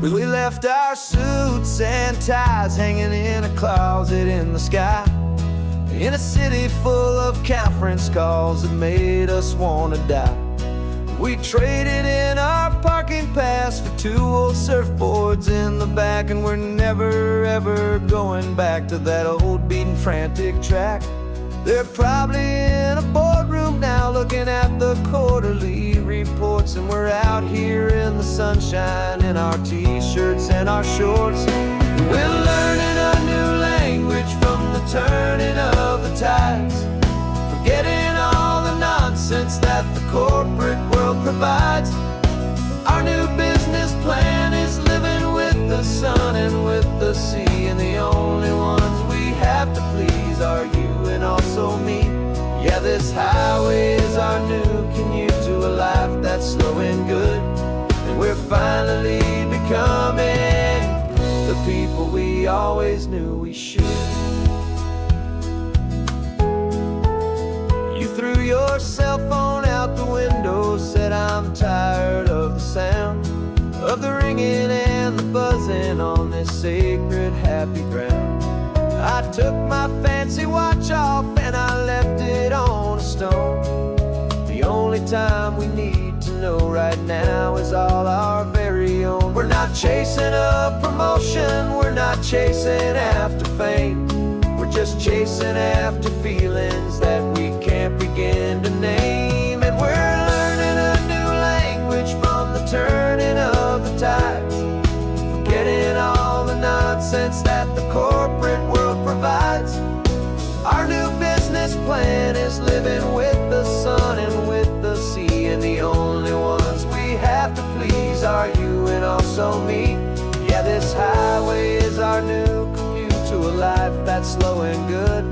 We left our suits and ties hanging in a closet in the sky, in a city full of conference calls that made us wanna die. We traded in our parking pass for 2 old surfboards in the back, and we're never ever going back to that old beaten frantic track. They're probably in a boardroom now looking at the quarterly reports, and we're out here in the sunshine in our t-shirts and our shorts. We're learning a new language from the turning of the tides, forgetting all the nonsense that the corporate world provides. Our new business plan is living with the sun and with the sea, and the only ones we have to please are you and also me. Yeah, this highway is our new commute to a life that's slow and good, and we're finally becoming the people we always knew we should. You threw your cell phone out the window, said I'm tired of the sound of the ringing and the buzzing on this sacred happy ground. I took my fancy watch off and I left it on a stone. The only time we need to know right now is all our very own. We're not chasing a promotion, we're not chasing after fame. We're just chasing after feelings that we can't begin to name. And we're learning a new language from the turning of the tides, forgetting all the nonsense that the corporate world provides. Our new business plan is living with the sun and with the sea, and the only ones we have to please are you and also me. Yeah, this highway is our new commute to a life that's slow and good,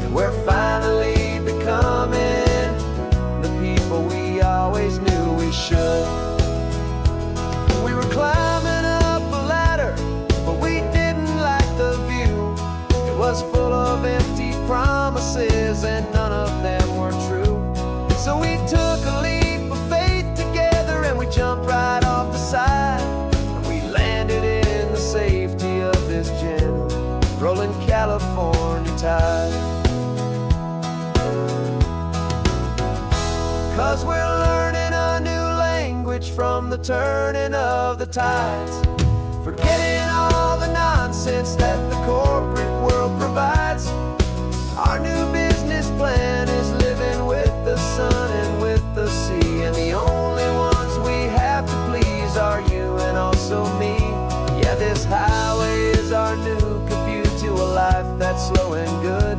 and we're finally becoming the people we always knew we should. We were climbing up a ladder, but we didn't like the view. It was full of empty promises and none of them were true. So we took a leap of faith together and we jumped right off the side, and we landed in the safety of this gentle rolling California tide. 'Cause we're learning a new language from the turning of the tides, forgetting all the nonsense that the corporate world provides. Our new business plan is living with the sun and with the sea, and the only ones we have to please are you and also me. Yeah, this highway is our new commute to a life that's slow and good,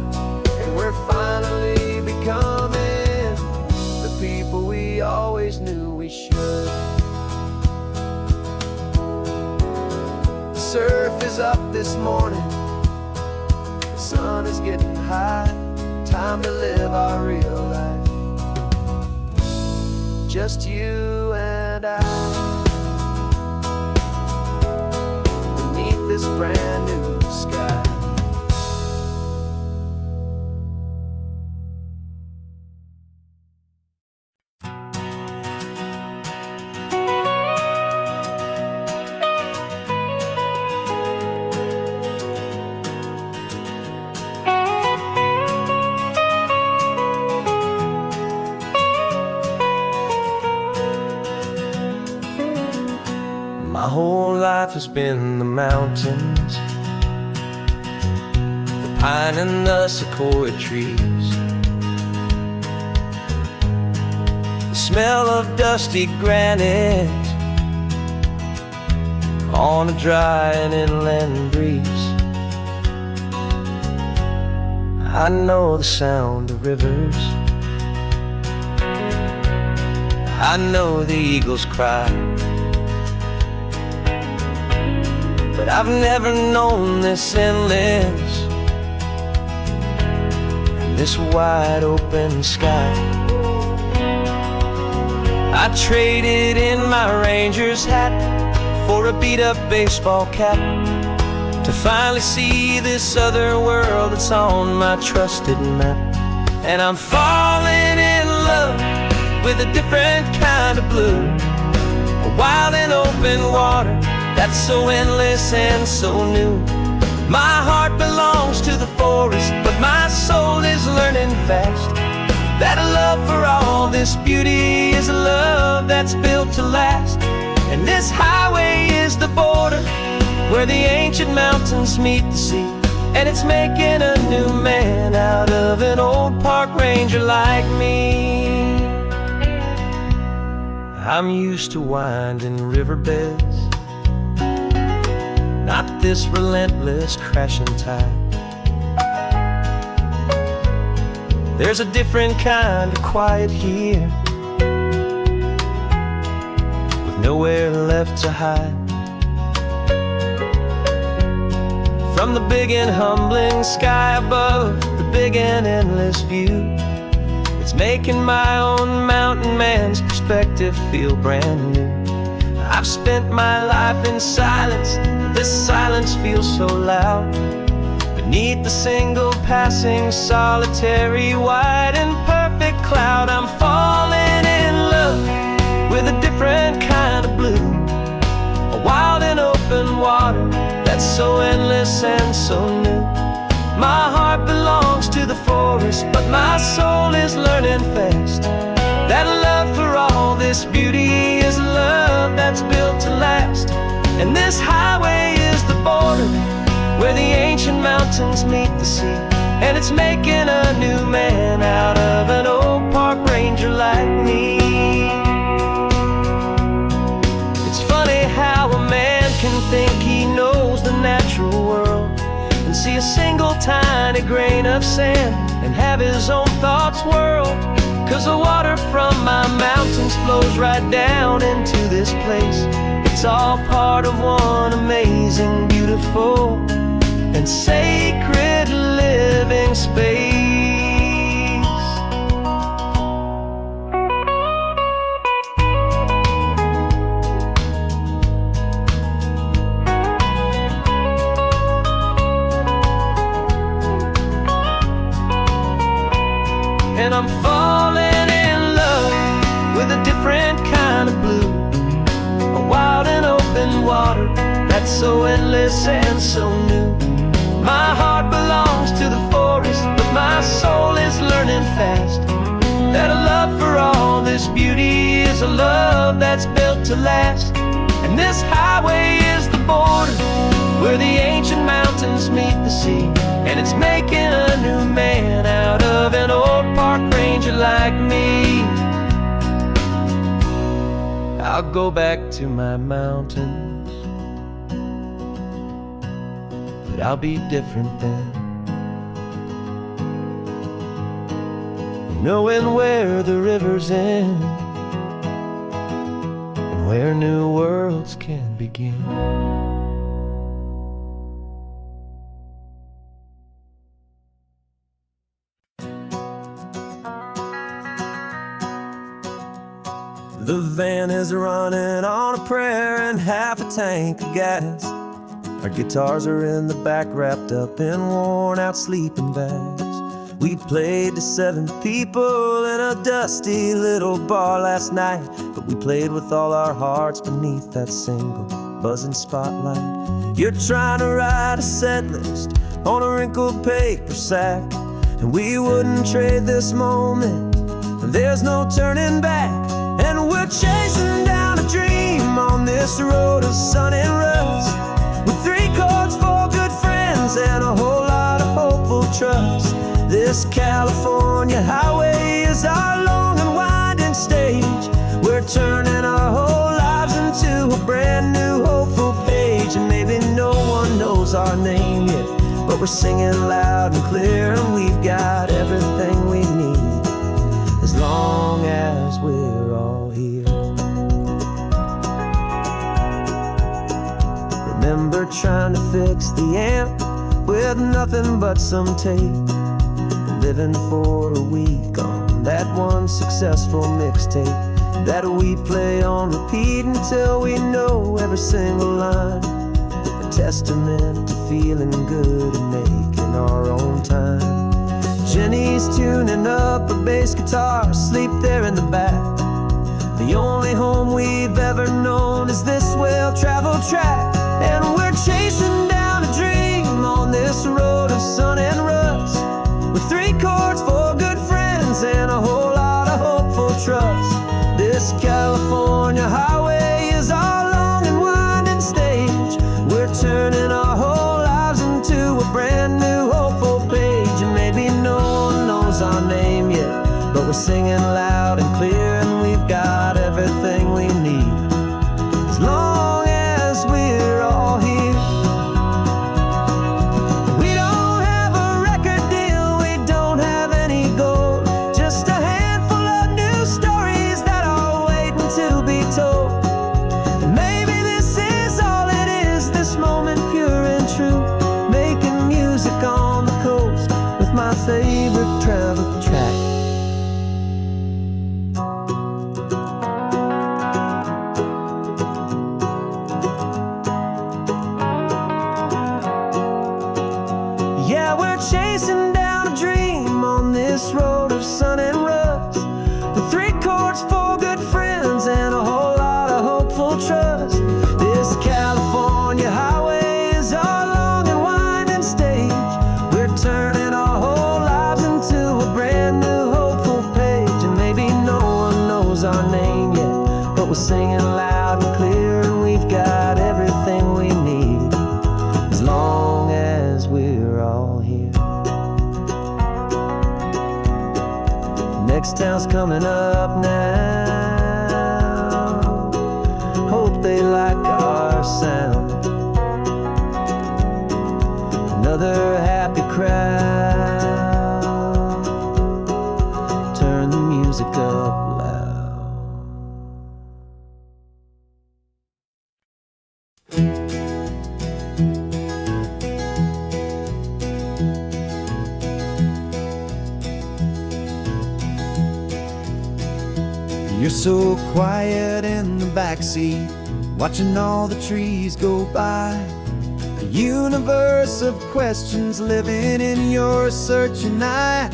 and we're finally becoming the people we always knew we should. The surf is up this morning, the sun is getting high, time to live our real life, just you and I, beneath this brand new sky. My whole life has been the mountains, the pine and the sequoia trees, the smell of dusty granite on a dry and inland breeze. I know the sound of rivers, I know the eagles cry, but I've never known this endless and this wide open sky. I traded in my Ranger's hat for a beat-up baseball cap to finally see this other world that's on my trusted map. And I'm falling in love with a different kind of blue, a wild and open water that's so endless and so new. My heart belongs to the forest, but my soul is learning fast that a love for all this beauty is a love that's built to last. And this highway is the border where the ancient mountains meet the sea, and it's making a new man out of an old park ranger like me. I'm used to winding riverbeds, not this relentless crashing tide. There's a different kind of quiet here, with nowhere left to hide. From the big and humbling sky above, the big and endless view, it's making my own mountain man's perspective feel brand new. I've spent my life in silence, this silence feels so loud. Beneath the single passing solitary white and perfect cloud, I'm falling in love with a different kind of blue, a wild and open water that's so endless and so new. My heart belongs to the forest, but my soul is learning fast that love for all this beauty is a love that's built to last. And this highway is the border where the ancient mountains meet the sea, and it's making a new man out of an old park ranger like me. It's funny how a man can think he knows the natural world and see a single tiny grain of sand and have his own thoughts whirled. 'Cause the water from my mountains flows right down into this place. It's all part of one amazing, beautiful, and sacred living space. And I'm falling in love with a different kind of blue, a wild and open water that's so endless and so new. My heart belongs to the forest, but my soul is learning fast that a love for all this beauty is a love that's built to last. And this highway is the border where the ancient mountains meet the sea, and it's making a new man out of an old park ranger like me. I'll go back to my mountains, but I'll be different then, knowing where the rivers end and where new worlds can begin. The van is running on a prayer and half a tank of gas. Our guitars are in the back, wrapped up in worn-out sleeping bags. We played to 7 people in a dusty little bar last night, but we played with all our hearts beneath that single buzzing spotlight. You're trying to write a set list on a wrinkled paper sack, and we wouldn't trade this moment. There's no turning back. And we're chasing down a dream on this road of sun and rust, with 3 chords, 4 good friends, and a whole lot of hopeful trust. This California highway is our long and winding stage. We're turning our whole lives into a brand new hopeful page. And maybe no one knows our name yet, but we're singing loud and clear, and we've got everything we need as long as we're all here. Remember trying to fix the amp with nothing but some tape, living for a week on that one successful mixtape that we play on repeat until we know every single line. A testament to feeling good and making our own time. Jenny's tuning up her bass guitar, asleep there in the back. The only home we've ever known is this well-traveled track. And we're chasing down a dream on this road of sun and rust, with 3 chords, 4 good friends, and a whole lot of hopeful trust. This California highway is our long and winding stage. We're turning our whole lives into a brand new hopeful page. And maybe no one knows our name yet, but we're singing loud and clear, and we've got everything we need as long as we're all here. We don't have a record deal, we don't have any gold, just a handful of new stories that are waiting to be told. And maybe this is all it is, this moment pure and true, making music on the coast with my favorite travel track. Yeah, we're chasing down a dream on this road of sun and rust, with 3 chords, 4 good friends, and a whole lot of hopeful trust. This California highway is our long and winding stage. We're turning singing loud and clear, and we've got everything we need as long as we're all here. Next town's coming up now. Hope they like our sound. Another happy crowd. Turn the music up loud. You're so quiet in the backseat, watching all the trees go by. A universe of questions living in your searching eye.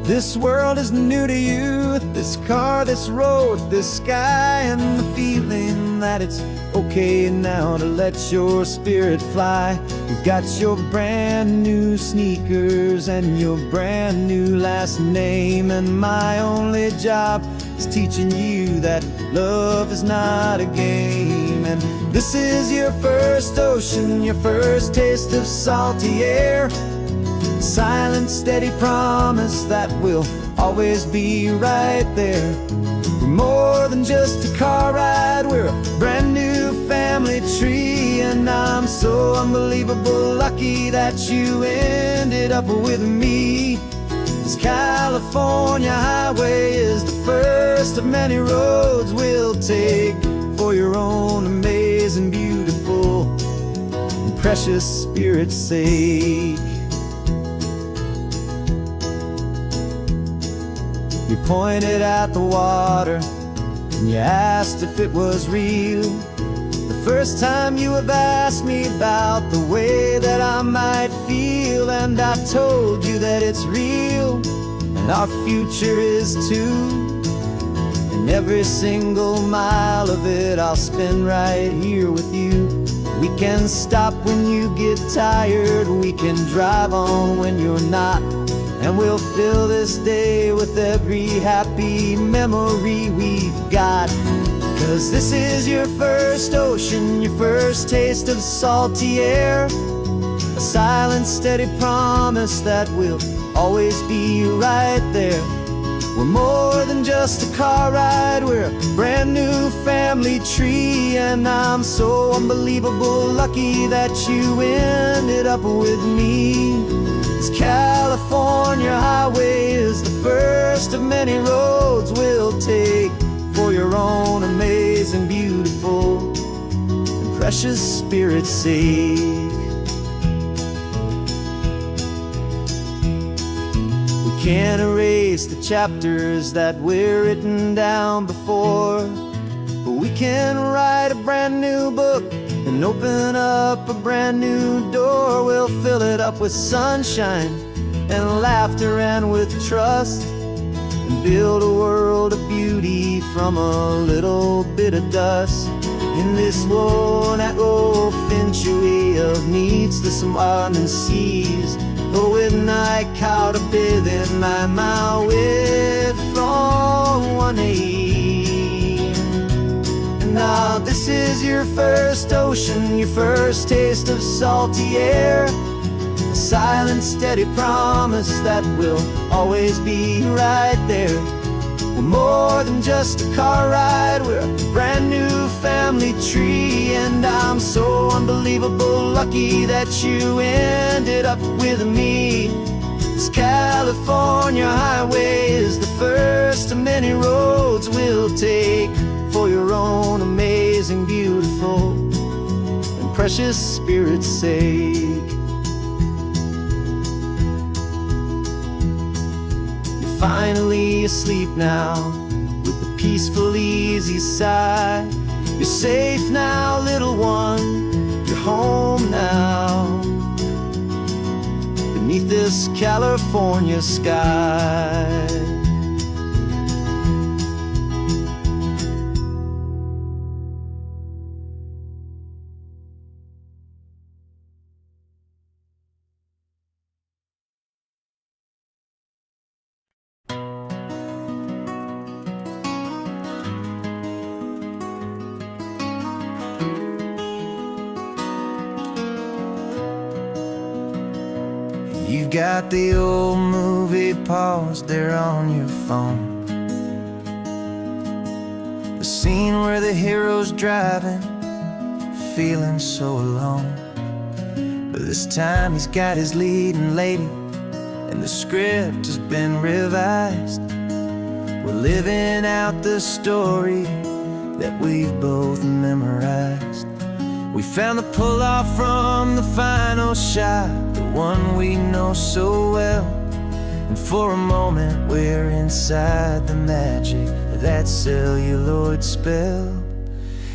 This world is new to you, this car, this road, this sky, and the feeling that it's okay now to let your spirit fly. You've got your brand new sneakers and your brand new last name, and my only job is teaching you that love is not a game. And this is your first ocean, your first taste of salty air. Silent, steady promise that we'll always be right there. We're more than just a car ride, we're a brand new family tree. And I'm so unbelievable lucky that you ended up with me. This California highway is the first of many roads we'll take for your own amazing, beautiful, and precious spirit's sake. You pointed at the water and you asked if it was real. The first time you have asked me about the way that I might feel, and I told you that it's real and our future is too. And every single mile of it I'll spend right here with you. We can stop when you get tired, we can drive on when you're not, and we'll fill this day with every happy memory we've got. 'Cause this is your first ocean, your first taste of salty air. A silent, steady promise that we'll always be right there. We're more than just a car ride, we're a brand new family tree. And I'm so unbelievable lucky that you ended up with me. This California highway is the first of many roads we'll take for your own amazing, beautiful, and precious spirit's sake. We can't erase the chapters that were written down before, but we can write a brand new book and open up a brand new door. We'll fill it up with sunshine and laughter and with trust, and build a world of beauty from a little bit of dust. In this world that finchuy of needs the sun and seas, with night caught a bit in my mouth with from one aim. Now this is your first ocean, your first taste of salty air. A silent, steady promise that we'll always be right there. We're more than just a car ride, we're a brand new family tree. And I'm so unbelievable lucky that you ended up with me. This California highway is the first of many roads we'll take for your own amazing, beautiful, and precious spirit's sake. You're finally asleep now with a peaceful, easy sigh. You're safe now, little one, you're home now, beneath this California sky. got the old movie paused there on your phone. The scene where the hero's driving, feeling so alone. But this time he's got his leading lady, and the script has been revised. We're living out the story that we've both memorized. We found the pull-off from the final shot, the one we know so well. And for a moment we're inside the magic of that celluloid spell.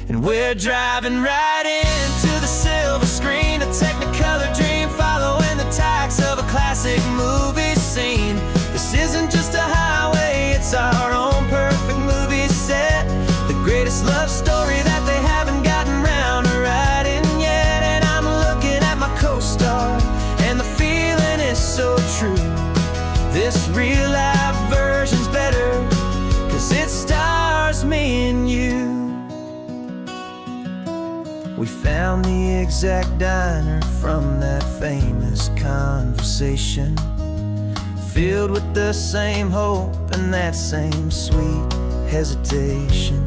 And we're driving right into the silver screen, a technicolor dream, following the tacks of a classic movie scene. This isn't just a highway, it's our own perfect movie set, the greatest love story that they haven't gotten round to writing yet. And I'm looking at my co-star, and the feeling is so true. This real-life version's better, 'cause it stars me and you. We found the exact diner from that famous conversation, filled with the same hope and that same sweet hesitation.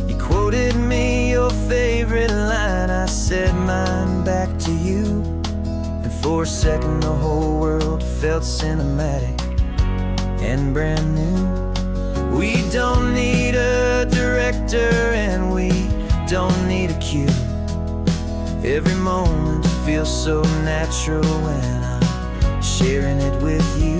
You quoted me your favorite line, I said mine back to you. And for a second the whole world felt cinematic and brand new. We don't need a director and we don't need a cue. Every moment feels so natural when I'm sharing it with you.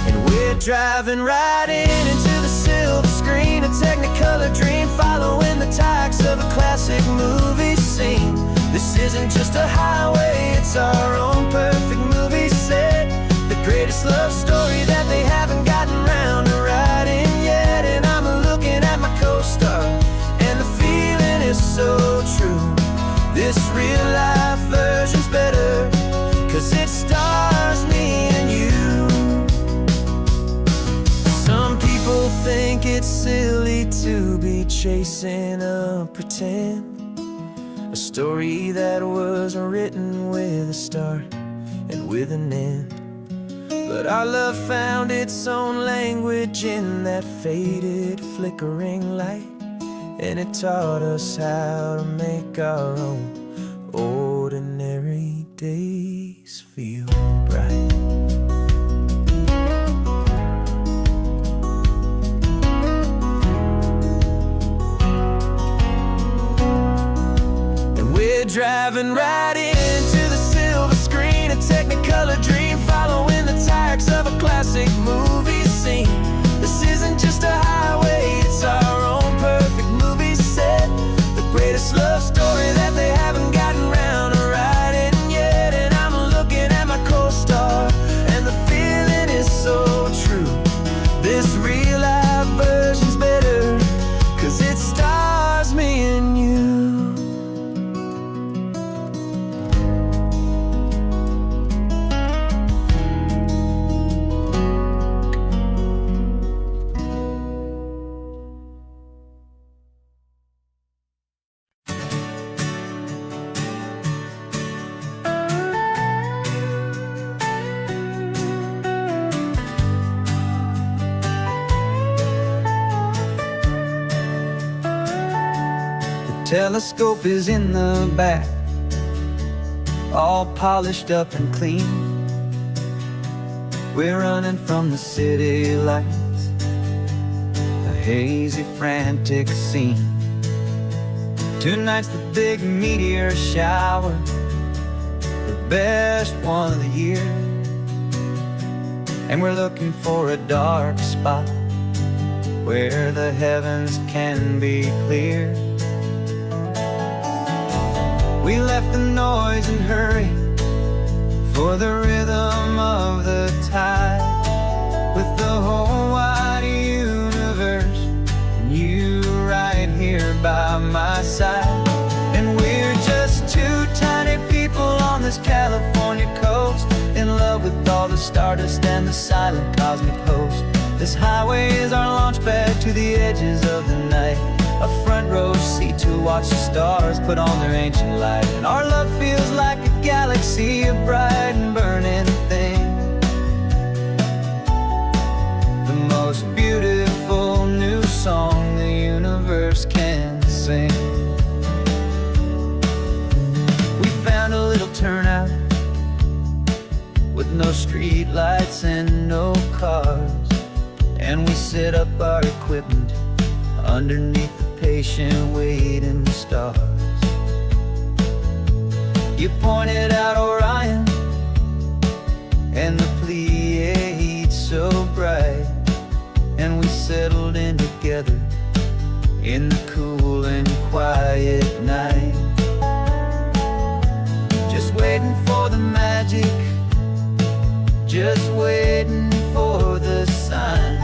And we're driving right into the silver screen, a technicolor dream, following the tacks of a classic movie scene. This isn't just a highway, it's our own perfect movie set, the greatest love story that they haven't gotten round to writing yet. And I'm looking at my co-star, and the feeling is so true. This real-life version's better, 'cause it stars me and you. Some people think it's silly to be chasing a pretend, a story that was written with a start and with an end. But our love found its own language in that faded, flickering light, and it taught us how to make our own ordinary days feel bright. And we're driving right into the silver screen, a technicolor dream, following the tacks of a classic movie scene. This isn't just a highway, it's our own perfect movie set, the greatest love story that they haven't gotten round to writing yet. And I'm looking at my co-star, and the feeling is so true. This real-life version's better, 'cause it stars me and you. Telescope is in the back, all polished up and clean. We're running from the city lights, a hazy, frantic scene. Tonight's the big meteor shower, the best one of the year. And we're looking for a dark spot where the heavens can be clear. We left the noise and hurry for the rhythm of the tide, with the whole wide universe and you right here by my side. And we're just two tiny people on this California coast, in love with all the stardust and the silent cosmic host. This highway is our launch pad to the edges of the night, a front row seat to watch the stars put on their ancient light. And our love feels like a galaxy, a bright and burning thing, the most beautiful new song the universe can sing. We found a little turnout with no street lights and no cars, and we set up our equipment underneath the patient waiting stars. You pointed out Orion and the Pleiades so bright, and we settled in together in the cool and quiet night, just waiting for the magic, just waiting for the sign.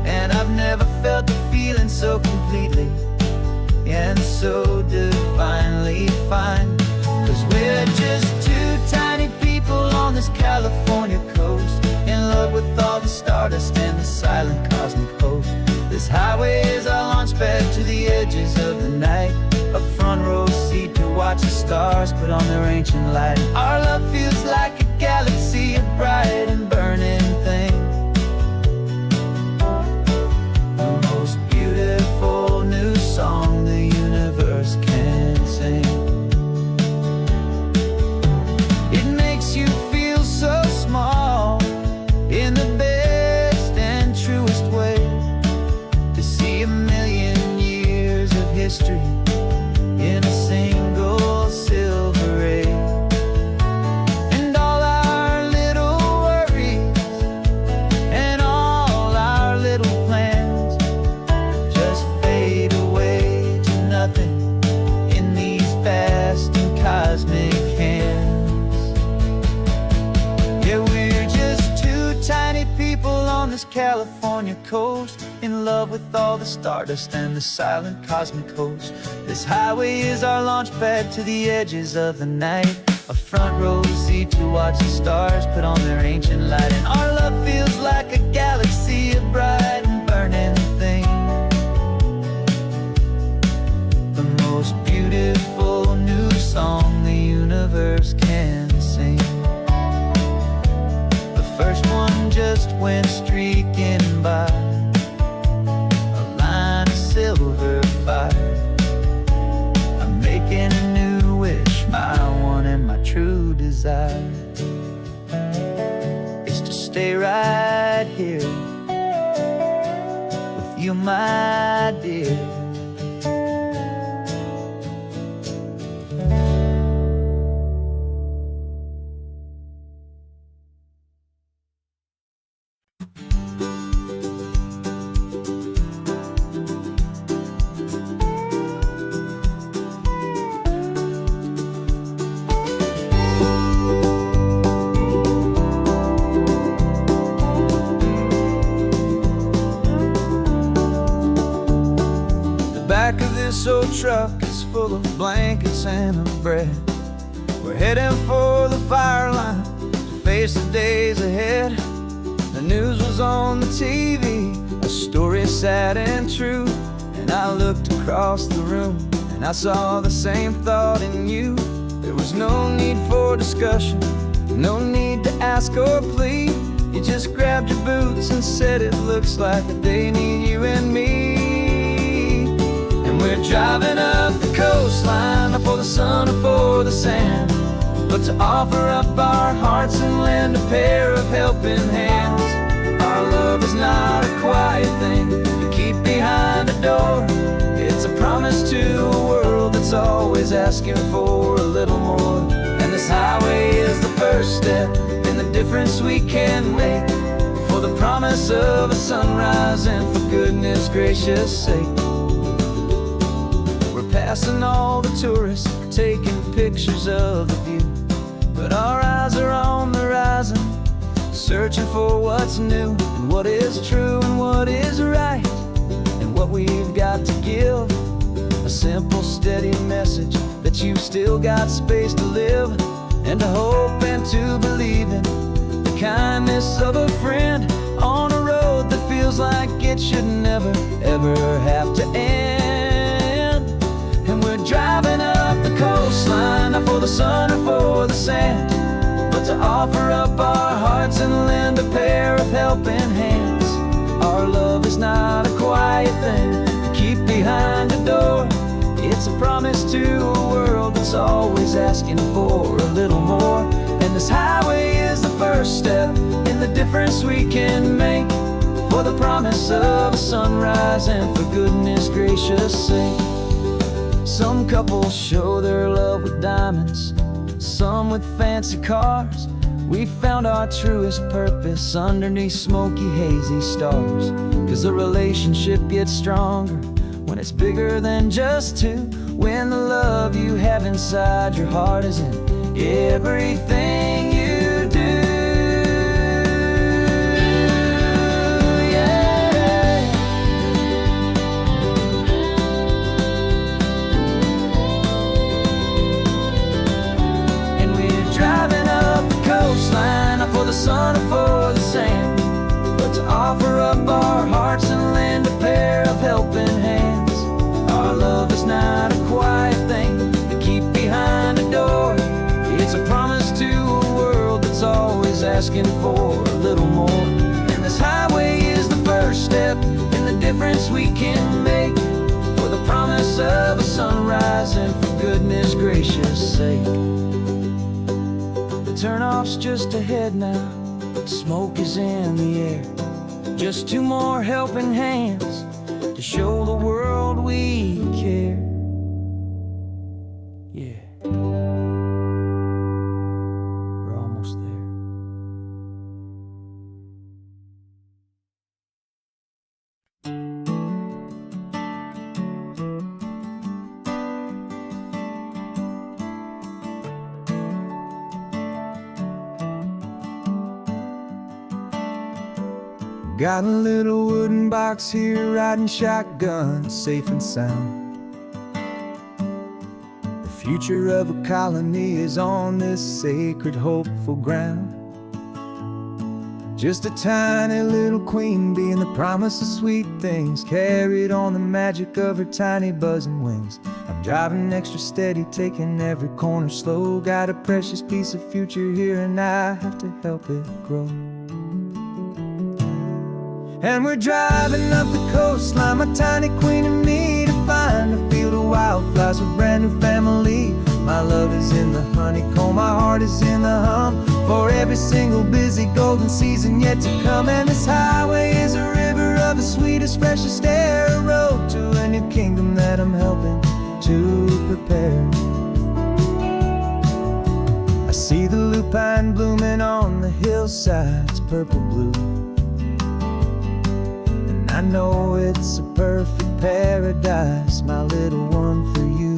And I've never felt the feeling so completely and so divinely fine, 'cause we're just two tiny people on this California coast, in love with all the stardust and the silent cosmic host. This highway is our launch pad to the edges of the night, a front row seat to watch the stars put on their ancient light. Our love feels like a galaxy, a bright and burning thing, the most beautiful new song the universe can sing. It makes you feel so small in the best and truest way, to see a million years of history in a single silver ray. And all our little worries and all our little plans just fade away to nothing in these vast and cosmic hands. Yeah, we're just two tiny people on this California coast, in love with all the stardust and the silent cosmic host. This highway is our launch pad to the edges of the night, a front row seat to watch the stars put on their ancient light. And our love feels like a galaxy, a bright and burning thing, the most beautiful new song the universe can sing. The first one just went streaking by, a line of silver fire. I'm making a new wish, my one and my true desire is to stay right here with you, my dear. Back of this old truck is full of blankets and of bread. We're heading for the fire line to face the days ahead. The news was on the TV, a story sad and true, and I looked across the room and I saw the same thought in you. There was no need for discussion, no need to ask or plead. You just grabbed your boots and said it looks like a day need you and me. We're driving up the coastline, not for the sun or for the sand, but to offer up our hearts and lend a pair of helping hands. Our love is not a quiet thing you keep behind a door. It's a promise to a world that's always asking for a little more. And this highway is the first step in the difference we can make, for the promise of a sunrise and for goodness gracious sake. Passing all the tourists, taking pictures of the view, but our eyes are on the horizon, searching for what's new, and what is true and what is right, and what we've got to give. A simple, steady message that you've still got space to live, and to hope and to believe in the kindness of a friend on a road that feels like it should never, ever have to end. And we're driving up the coastline, not for the sun or for the offer up our hearts and lend a pair of helping hands. Our love is not a quiet thing to keep behind a door. It's a promise to a world that's always asking for a little more. And this highway is the first step in the difference we can make, for the promise of a sunrise and for goodness gracious sake. Some couples show their love with diamonds, some with fancy cars. We found our truest purpose underneath smoky, hazy stars. 'Cause a relationship gets stronger when it's bigger than just two, when the love you have inside your heart is in everything you do. Yeah. And we're driving up the coastline, not for the sun or for the sand, but to offer up our hearts and lend a pair of helping hands. Our love is not a quiet thing to keep behind a door. It's a promise to a world that's always asking for a little more. And this highway is the first step in the difference we can make, for the promise of a sunrise and for goodness gracious sake. The turnoff's just ahead now, smoke is in the air. Just two more helping hands to show the world we care. Yeah. We're almost there. Got a little wooden box here, riding shotgun, safe and sound. The future of a colony is on this sacred, hopeful ground. Just a tiny little queen bee and the promise of sweet things, carried on the magic of her tiny buzzing wings. I'm driving extra steady, taking every corner slow. Got a precious piece of future here and I have to help it grow. And we're driving up the coastline, my tiny queen and me, to find a field of wildflowers, a brand new family. My love is in the honeycomb, my heart is in the hum, for every single busy golden season yet to come. And this highway is a river of the sweetest, freshest air, a road to a new kingdom that I'm helping to prepare. I see the lupine blooming on the hillsides, purple blue. I know it's a perfect paradise, my little one, for you.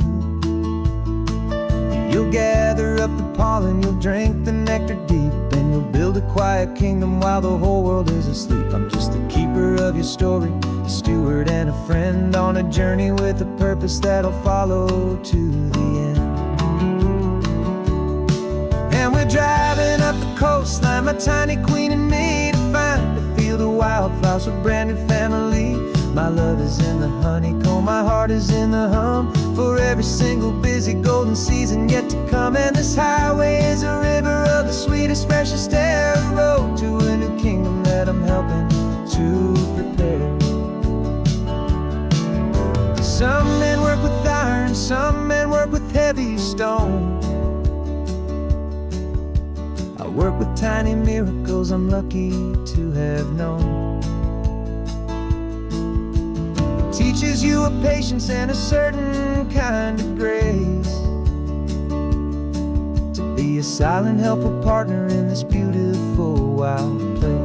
You'll gather up the pollen, you'll drink the nectar deep, and you'll build a quiet kingdom while the whole world is asleep. I'm just the keeper of your story, a steward and a friend, on a journey with a purpose that'll follow to the end. And we're driving up the coastline, my tiny queen and me, to find a field of wildflowers, a brand new family. My love is in the honeycomb, my heart is in the hum, for every single busy golden season yet to come. And this highway is a river of the sweetest, freshest air, a road to a new kingdom that I'm helping to prepare. Some men work with iron, some men work with heavy stone. I work with tiny miracles I'm lucky to have known. It teaches you a patience and a certain kind of grace, to be a silent, helpful partner in this beautiful, wild place.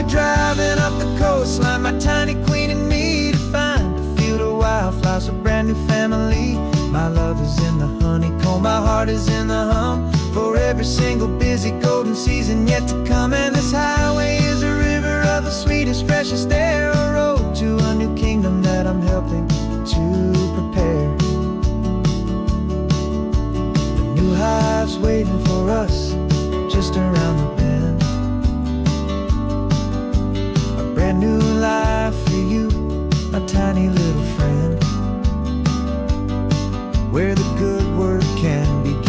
Driving up the coastline, my tiny queen and me, to find a field of wildflowers, a brand new family. My love is in the honeycomb, my heart is in the hum, for every single busy golden season yet to come. And this highway is a river of the sweetest, freshest air, a road to a new kingdom that I'm helping to prepare. The new hive's waiting for us just around the bend. A brand new life for you, my tiny little friend, where the good work can begin.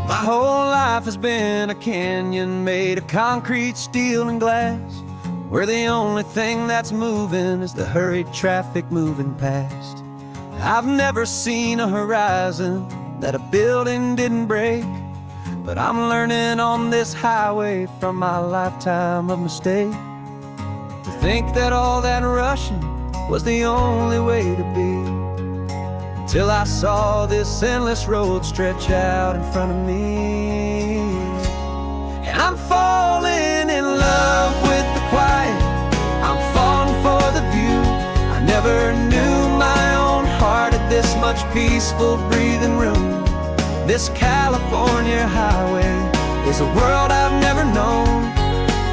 My whole life has been a canyon made of concrete, steel, and glass, where the only thing that's moving is the hurried traffic moving past. I've never seen a horizon that a building didn't break, but I'm learning on this highway from my lifetime of mistakes to think that all that rushing was the only way to be. Till I saw this endless road stretch out in front of me. And I'm falling in love with the quiet, I'm falling for the view. I never knew my own heart had this much peaceful breathing room. This California highway is a world I've never known,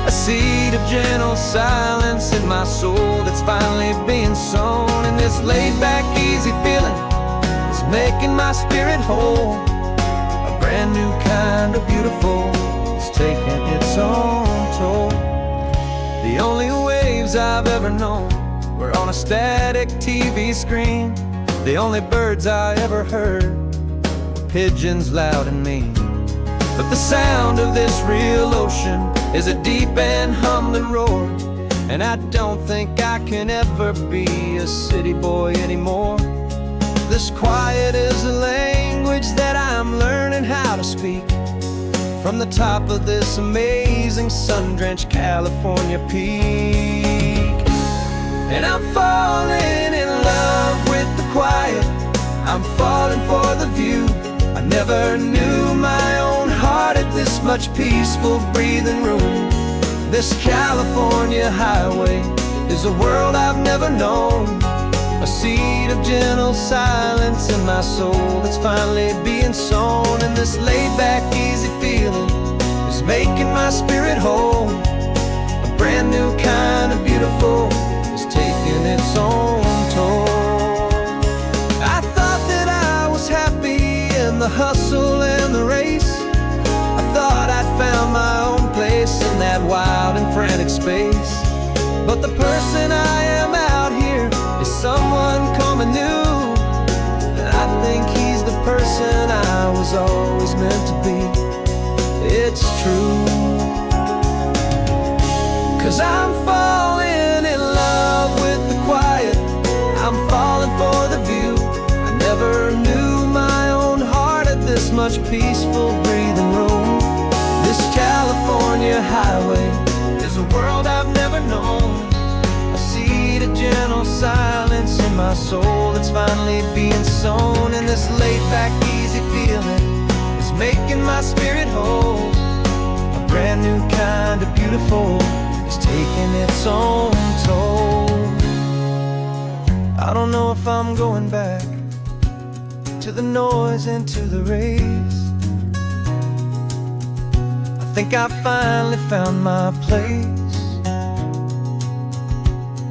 a seed of gentle silence in my soul that's finally being sown. And this laid-back, easy feeling making my spirit whole, a brand new kind of beautiful is taking its own toll. The only waves I've ever known were on a static TV screen. The only birds I ever heard were pigeons loud and mean. But the sound of this real ocean is a deep and humbling roar, and I don't think I can ever be a city boy anymore. This quiet is a language that I'm learning how to speak from the top of this amazing sun-drenched California peak. And I'm falling in love with the quiet, I'm falling for the view. I never knew my own heart had this much peaceful breathing room. This California highway is a world I've never known, a seed of gentle silence in my soul that's finally being sown. And this laid-back, easy feeling is making my spirit whole, a brand new kind of beautiful is taking its own toll. I thought that I was happy in the hustle and the race. I thought I'd found my own place in that wild and frantic space. But the person I am out here is someone coming new, and I think he's the person I was always meant to be. It's true, 'cause I'm falling in love with the quiet, I'm falling for the view. I never knew my own heart had this much peaceful breathing room. This California highway is a world I've never known, a seed of gentle silence in my soul that's finally being sown. And this laid-back, easy feeling is making my spirit whole, a brand new kind of beautiful is taking its own toll. I don't know if I'm going back to the noise and to the race. I think I finally found my place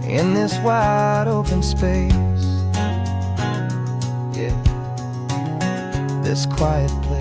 in this wide open space, yeah, this quiet place.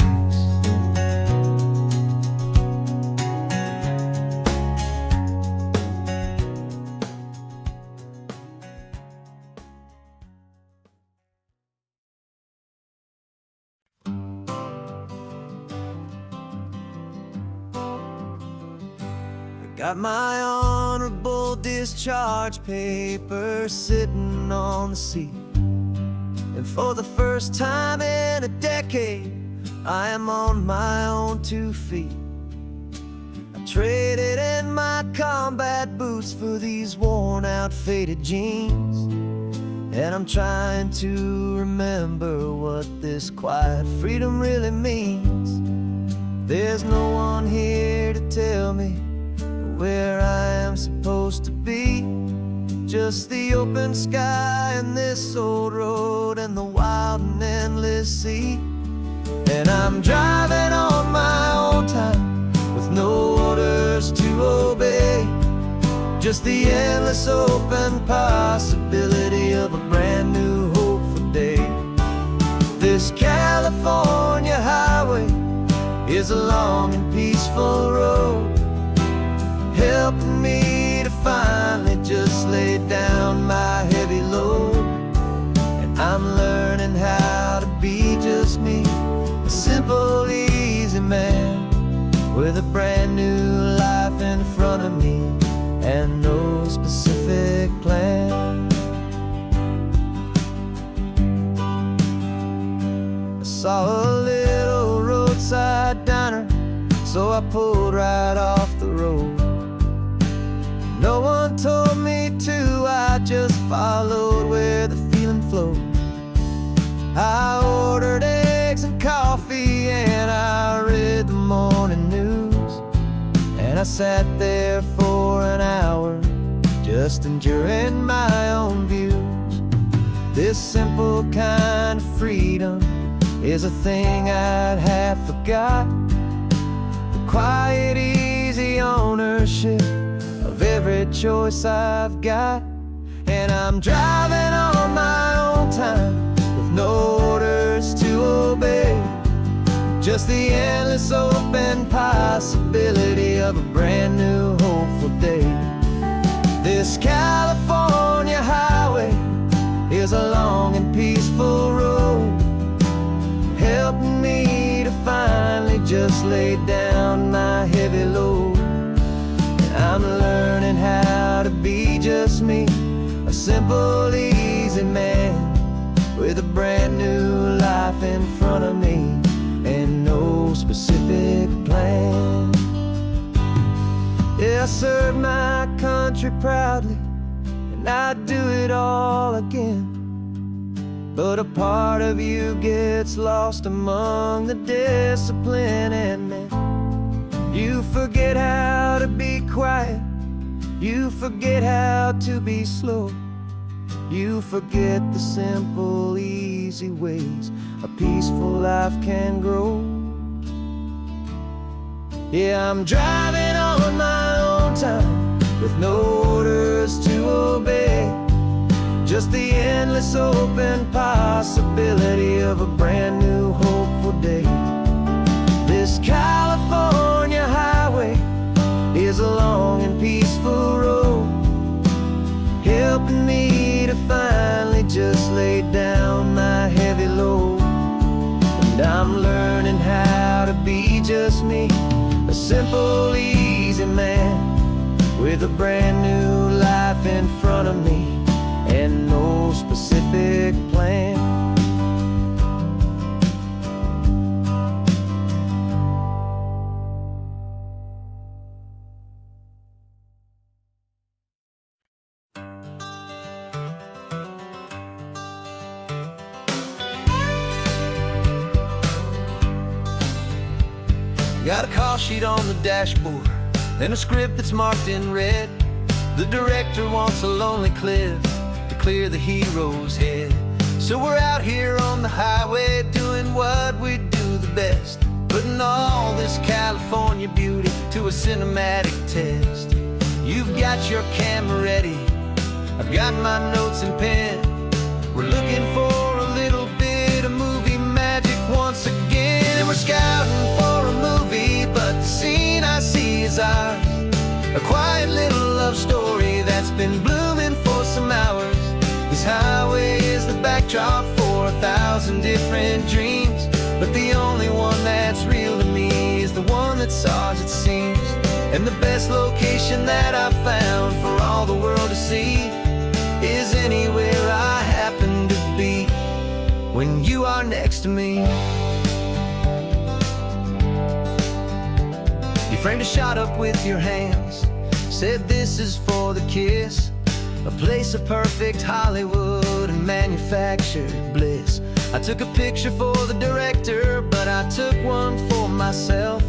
Got my honorable discharge paper sitting on the seat, and for the first time in a decade, I am on my own 2 feet. I traded in my combat boots for these worn out, faded jeans, And I'm trying to remember what this quiet freedom really means. There's no one here to tell me where I am supposed to be. Just the open sky and this old road and the wild and endless sea. And I'm driving on my own time with no orders to obey. Just the endless open possibility of a brand new hopeful day. This California highway is a long and peaceful road, helping me to finally just lay down my heavy load. And I'm learning how to be just me, a simple, easy man with a brand new life in front of me and no specific plan. I saw a little roadside diner, so I pulled right off the road. No one told me to, I just followed where the feeling flowed. I ordered eggs and coffee and I read the morning news. And I sat there for an hour, just enjoying my own views. This simple kind of freedom is a thing I'd have forgot. The quiet, easy ownership of every choice I've got. And I'm driving on my own time with no orders to obey. Just the endless open possibility of a brand new hopeful day. This California highway is a long and peaceful road, helping me to finally just lay down my heavy load. And I'm learning how to be just me, a simple, easy man with a brand new life in front of me and no specific plan. Yeah, I serve my country proudly, and I'd do it all again. But a part of you gets lost among the discipline and men. You forget how to be quiet, you forget how to be slow. You forget the simple, easy ways a peaceful life can grow. Yeah, I'm driving on my own time with no orders to obey. Just the endless open possibility of a brand new hopeful day. This California highway is a long and peaceful road, helping me to finally just lay down my heavy load. And I'm learning how to be just me, a simple, easy man with a brand new life in front of me and no specific plan. Got a call sheet on the dashboard and a script that's marked in red. The director wants a lonely cliff to clear the hero's head. So we're out here on the highway doing what we do the best, putting all this California beauty to a cinematic test. You've got your camera ready, I've got my notes and pen. We're looking for a little bit of movie magic once again. And we're scouting for a movie, but the scene I see is ours. A quiet little love story that's been blooming for some hours. This highway is the backdrop for 1,000 different dreams, but the only one that's real to me is the one that's ours, it seems. And the best location that I've found for all the world to see is anywhere I happen to be when you are next to me. You framed a shot up with your hands, said this is for the kiss, a place of perfect Hollywood and manufactured bliss. I took a picture for the director, but I took one for myself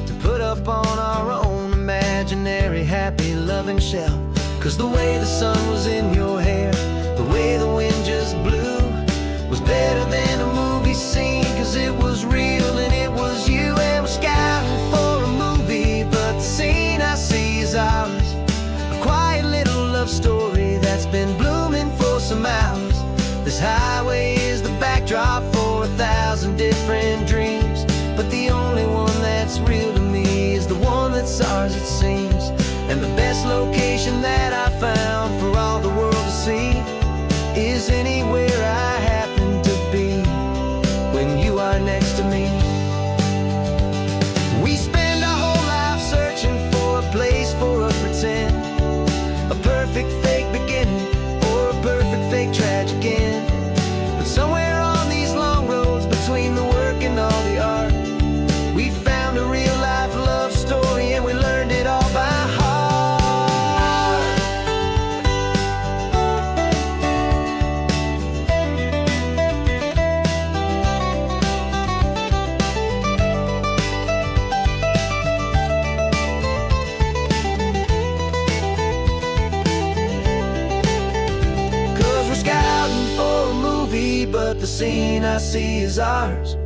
to put up on our own imaginary happy loving shelf. 'Cause the way the sun was in your hair, the way the wind just blew, was better than a movie scene. 'Cause it was real and it was you, and we're scouting for a movie, but the scene I see is ours. A quiet little love story that's been blooming for some hours. This highway is the backdrop for 1,000 different dreams, but the only one that's real to me is the one that's ours, it seems. And the best location that I found for all the world to see is anywhere I happen to be when you are next to me. We spend our whole life searching for a place for a pretend, a perfect fake beginning or a perfect fake tragic end. But somewhere on these long roads between the work and all the art, we found a real life love story, and we learned it all by heart. 'Cause we're scouting for a movie, but the scene I see is ours.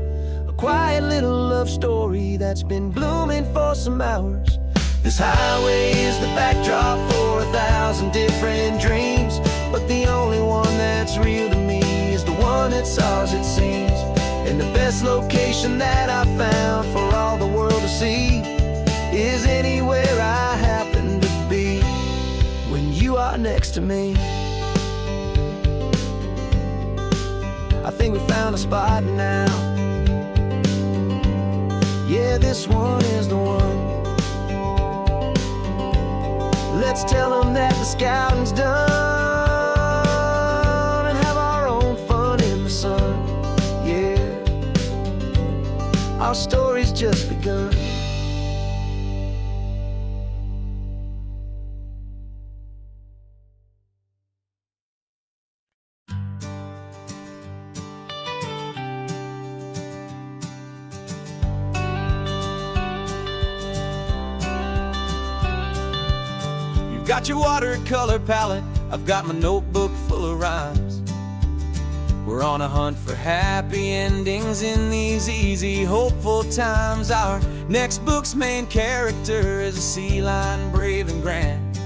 A quiet little love story that's been blooming for some hours. This highway is the backdrop for 1,000 different dreams, but the only one that's real to me is the one that's ours, it seems. And the best location that I found for all the world to see is anywhere I happen to be when you are next to me. I think we found a spot now. Yeah, this one is the one. Let's tell them that the scouting's done and have our own fun in the sun. Yeah, our story's just begun. Got your watercolor palette, I've got my notebook full of rhymes. We're on a hunt for happy endings in these easy, hopeful times. Our next book's main character is a sea lion, brave and grand,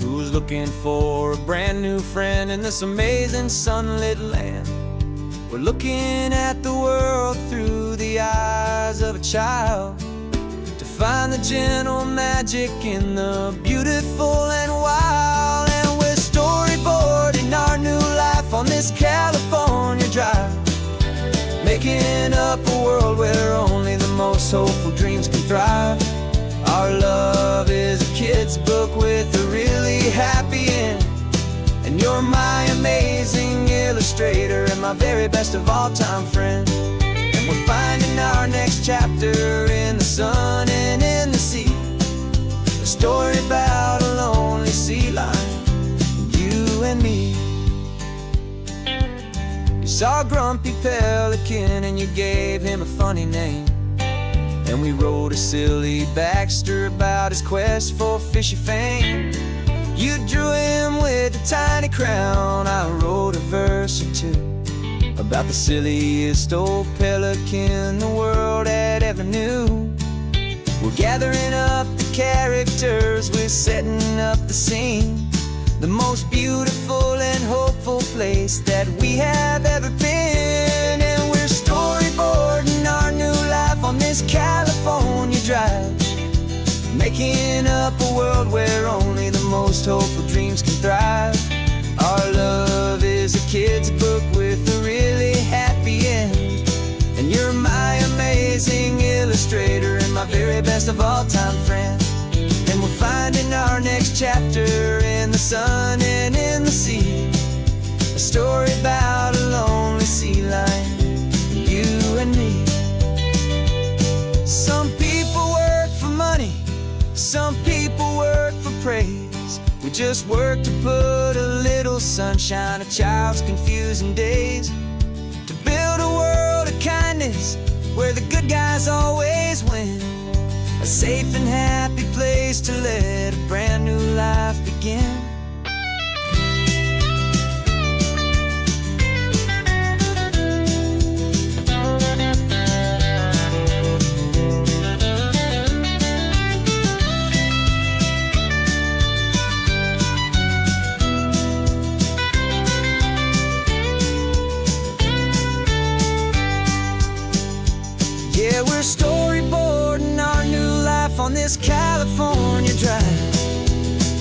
who's looking for a brand new friend in this amazing sunlit land. We're looking at the world through the eyes of a child, find the gentle magic in the beautiful and wild. And we're storyboarding our new life on this California drive, making up a world where only the most hopeful dreams can thrive. Our love is a kid's book with a really happy end, and you're my amazing illustrator and my very best of all time friend. We're finding our next chapter in the sun and in the sea, a story about a lonely sea lion, you and me. You saw a grumpy pelican and you gave him a funny name, and we wrote a silly Baxter about his quest for fishy fame. You drew him with a tiny crown, I wrote a verse or two about the silliest old pelican the world had ever knew. We're gathering up the characters, we're setting up the scene, the most beautiful and hopeful place that we have ever been. And we're storyboarding our new life on this California drive, making up a world where only the most hopeful dreams can thrive. Our love is a kid's book with a really happy end, and you're my amazing illustrator and my very best of all time friend. And we're finding our next chapter in the sun and in the sea, a story about a lonely sea lion, you and me. Some people work for money, some people work for praise. We just work to put a little sunshine a child's confusing days, to build a world of kindness where the good guys always win, a safe and happy place to let a brand new life begin. Yeah, we're storyboarding our new life on this California drive,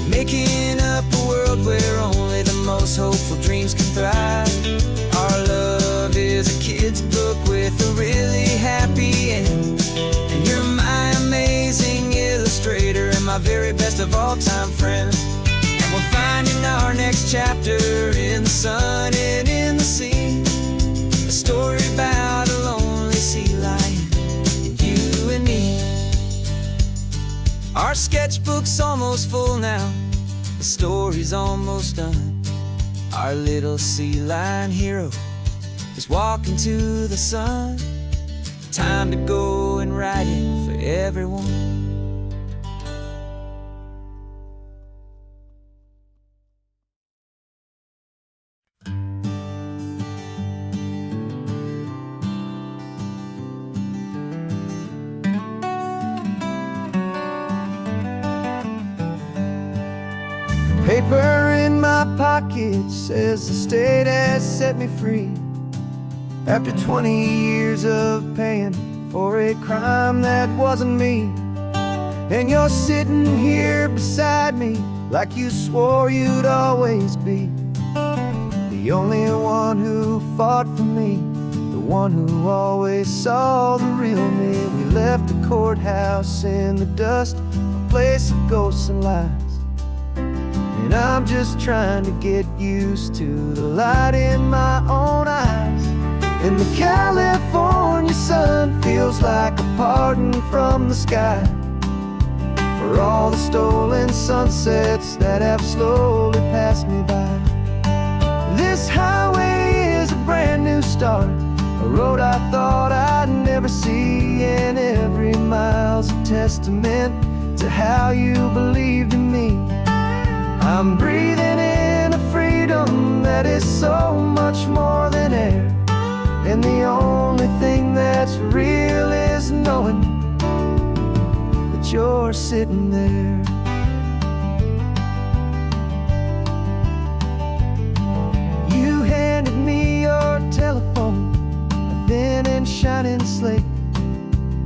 making up a world where only the most hopeful dreams can thrive. Our love is a kid's book with a really happy end, and you're my amazing illustrator and my very best of all-time friend. And we're finding our next chapter in the sun and in the sea, a story about a lonely sea lion, our sketchbook's almost full now, the story's almost done. Our little sea lion hero is walking to the sun. Time to go and write it for everyone. Paper in my pocket says the state has set me free, after 20 years of paying for a crime that wasn't me. And you're sitting here beside me like you swore you'd always be, the only one who fought for me, the one who always saw the real me. We left the courthouse in the dust, a place of ghosts and lies, and I'm just trying to get used to the light in my own eyes. And the California sun feels like a pardon from the sky for all the stolen sunsets that have slowly passed me by. This highway is a brand new start, a road I thought I'd never see, and every mile's a testament to how you believed in me. I'm breathing in a freedom that is so much more than air, and the only thing that's real is knowing that you're sitting there. You handed me your telephone, a thin and shining slate.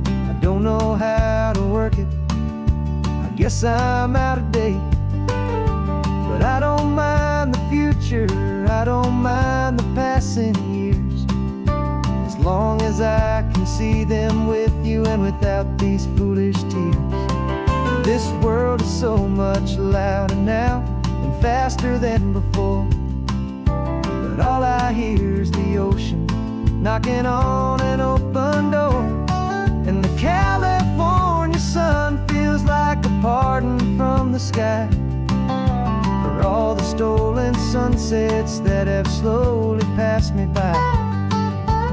I don't know how to work it, I guess I'm out of date. But I don't mind the future, I don't mind the passing years, as long as I can see them with you and without these foolish tears. This world is so much louder now and faster than before, but all I hear is the ocean knocking on an open door. And the California sun feels like a pardon from the sky for all the stolen sunsets that have slowly passed me by.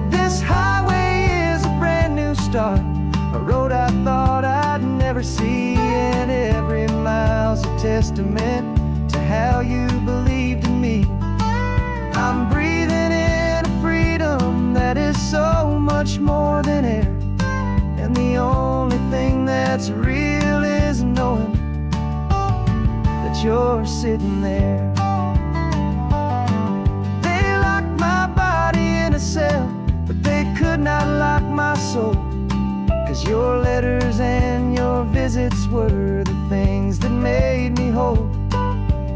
This highway is a brand new start, a road I thought I'd never see, and every mile's a testament to how you believed in me. I'm breathing in a freedom that is so much more than air, and the only thing that's real is knowing you're sitting there. They locked my body in a cell, but they could not lock my soul, 'cause your letters and your visits were the things that made me whole.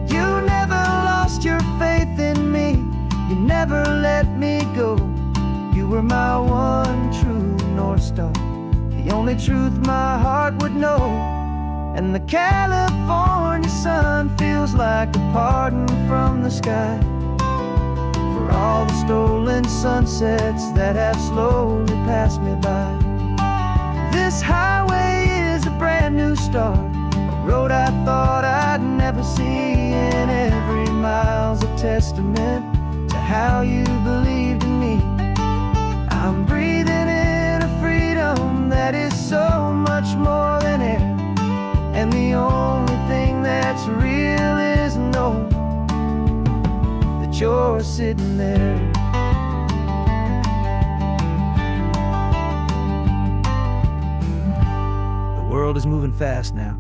You never lost your faith in me, you never let me go. You were my one true North Star, the only truth my heart would know. And the California sun feels like a pardon from the sky for all the stolen sunsets that have slowly passed me by. This highway is a brand new start, a road I thought I'd never see, sitting there. The world is moving fast now,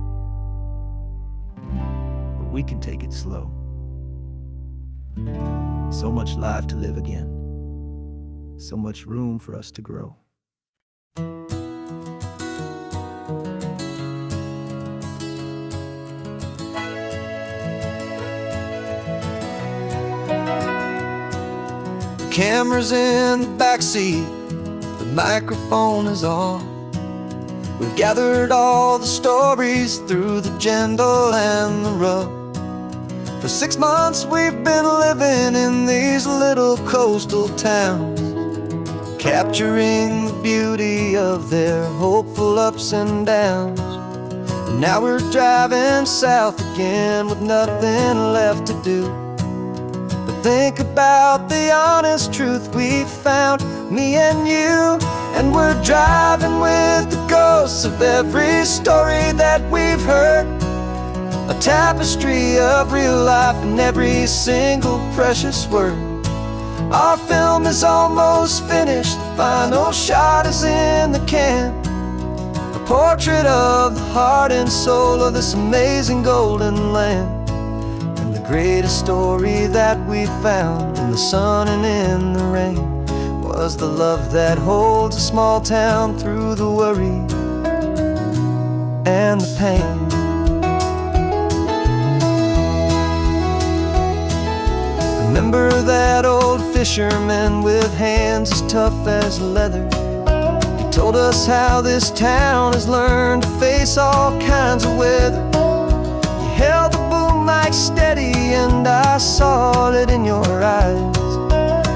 but we can take it slow. So much life to live again, so much room for us to grow. The camera's in the backseat, the microphone is on. We've gathered all the stories through the gentle and the rough. For 6 months we've been living in these little coastal towns, capturing the beauty of their hopeful ups and downs. And now we're driving south again with nothing left to do but think about the honest truth we found, me and you. And we're driving with the ghosts of every story that we've heard, a tapestry of real life and every single precious word. Our film is almost finished, the final shot is in the can, a portrait of the heart and soul of this amazing golden land. And the greatest story that we found in the sun and in the rain was the love that holds a small town through the worry and the pain. Remember that old fisherman with hands as tough as leather? He told us how this town has learned to face all kinds of weather. You held the boom mic steady and I saw it in your eyes.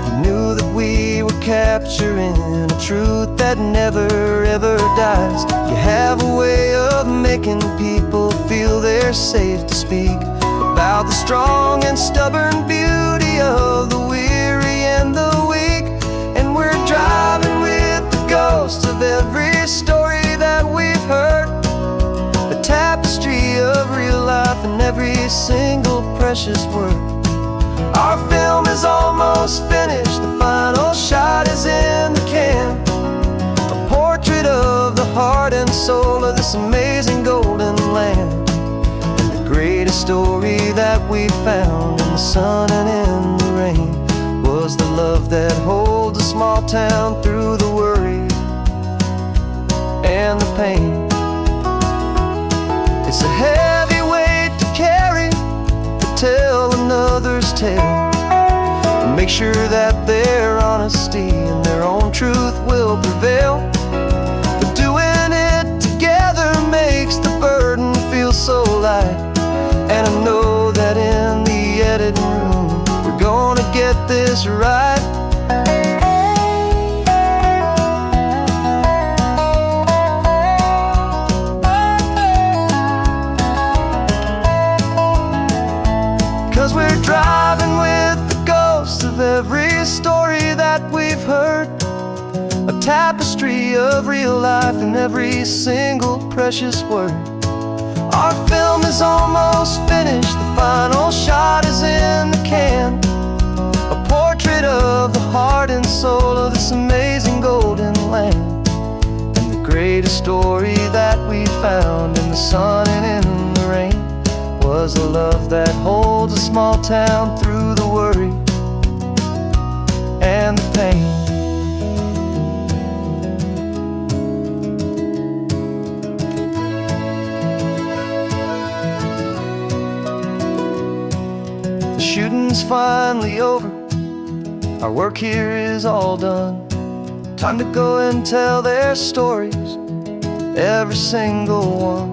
You knew that we were capturing a truth that never ever dies. You have a way of making people feel they're safe to speak about the strong and stubborn beauty of the weary and the weak. And we're driving with the ghosts of every story that we've heard, a tapestry of real life and every single precious word. Our film is almost finished, the final shot is in the can, a portrait of the heart and soul of this amazing golden land. Greatest story that we found in the sun and in the rain was the love that holds a small town through the worry and the pain. It's a heavy weight to carry, to tell another's tale, and make sure that their honesty and their own truth will prevail. But doing it together makes the burden feel so light. And I know that in the editing room we're gonna get this right. 'Cause we're driving with the ghosts of every story that we've heard, a tapestry of real life and every single precious word. Our film is almost finished, the final shot is in the can, a portrait of the heart and soul of this amazing golden land. And the greatest story that we found in the sun and in the rain was the love that holds a small town through the worry and the pain. Shooting's finally over, our work here is all done. Time to go and tell their stories, every single one,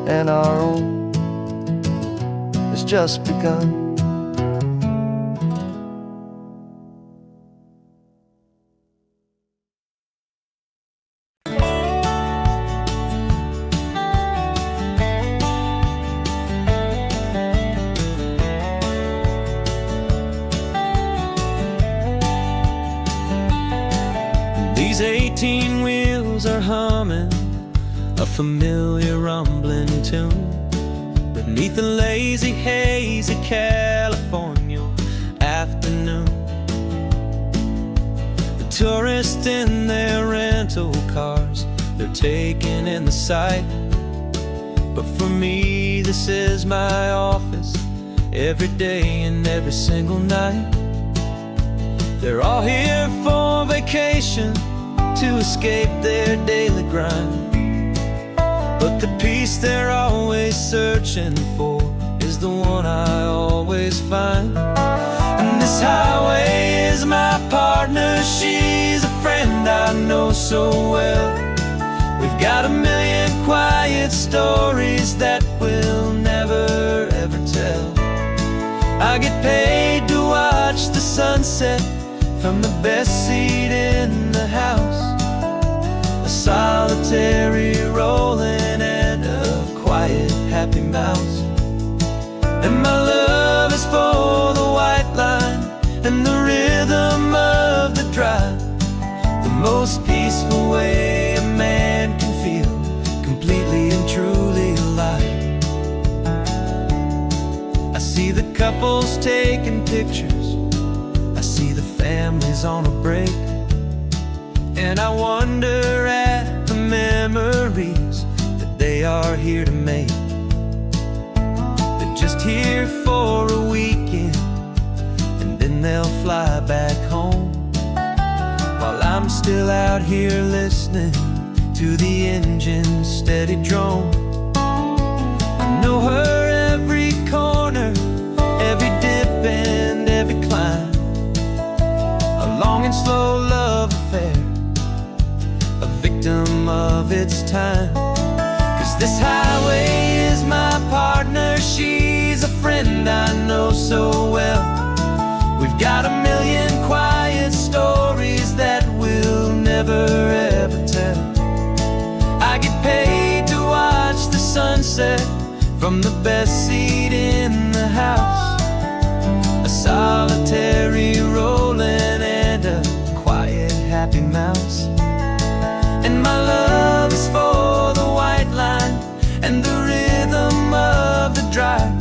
and our own has just begun. These 18 wheels are humming a familiar rumbling tune beneath the lazy haze of California afternoon. tourists in their rental cars, they're taking in the sight. But for me, this is my office, every day and every single night. They're all here for vacation, to escape their daily grind. But the peace they're always searching for is the one I always find. And this highway is my partner, she's a friend I know so well. We've got a million quiet stories that we'll never ever tell. I get paid to watch the sunset from the best seat in the house. A solitary rolling and a quiet happy mouse. And my love is for the white line and the rhythm of the drive. The most peaceful way a man can feel completely and truly alive. I see the couples taking pictures, I see the families on a break, and I wonder at the memories that they are here to make. They're just here for a weekend, and then they'll fly back home, while I'm still out here listening to the engine's steady drone. I know her every corner, every dip and every climb. A long and slow love affair, a victim of its time. 'Cause this highway is my partner, she's a friend I know so well. We've got a million quiet stories that we'll never ever tell. I get paid to watch the sunset from the best seat in the house. A solitary rolling and a quiet happy mouse. And my love is for the white line and the rhythm of the drive.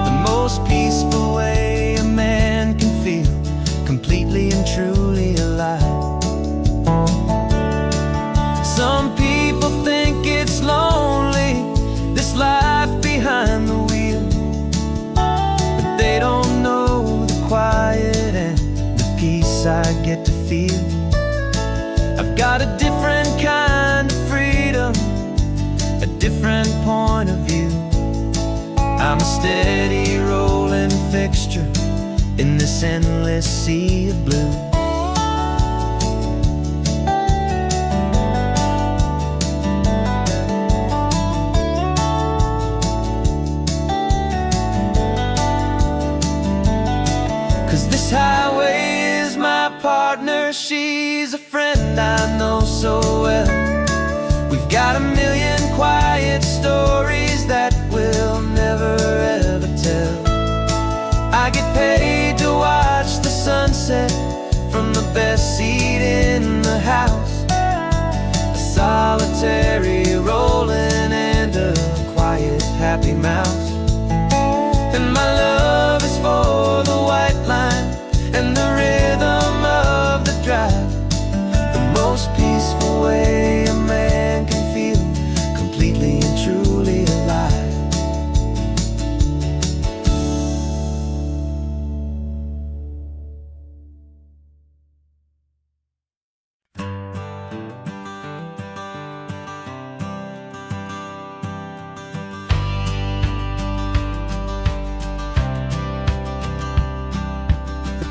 The most peaceful way a man can feel completely and truly alive. Some people think it's lonely, this life behind the wheel, but they don't know the quiet and the peace I get to feel. I've got a different kind of freedom, a different point of view. I'm a steady rolling fixture in this endless sea of blue. 'Cause this highway is my partner, she's a friend I know so well. We've got a million quiet stories that we'll never ever tell. I get paid to watch the sunset from the best seat in the house. A solitary rolling and a quiet happy mouse. And my love is for the white line and the rhythm of the drive. The most peaceful way a man can feel completely and truly alive.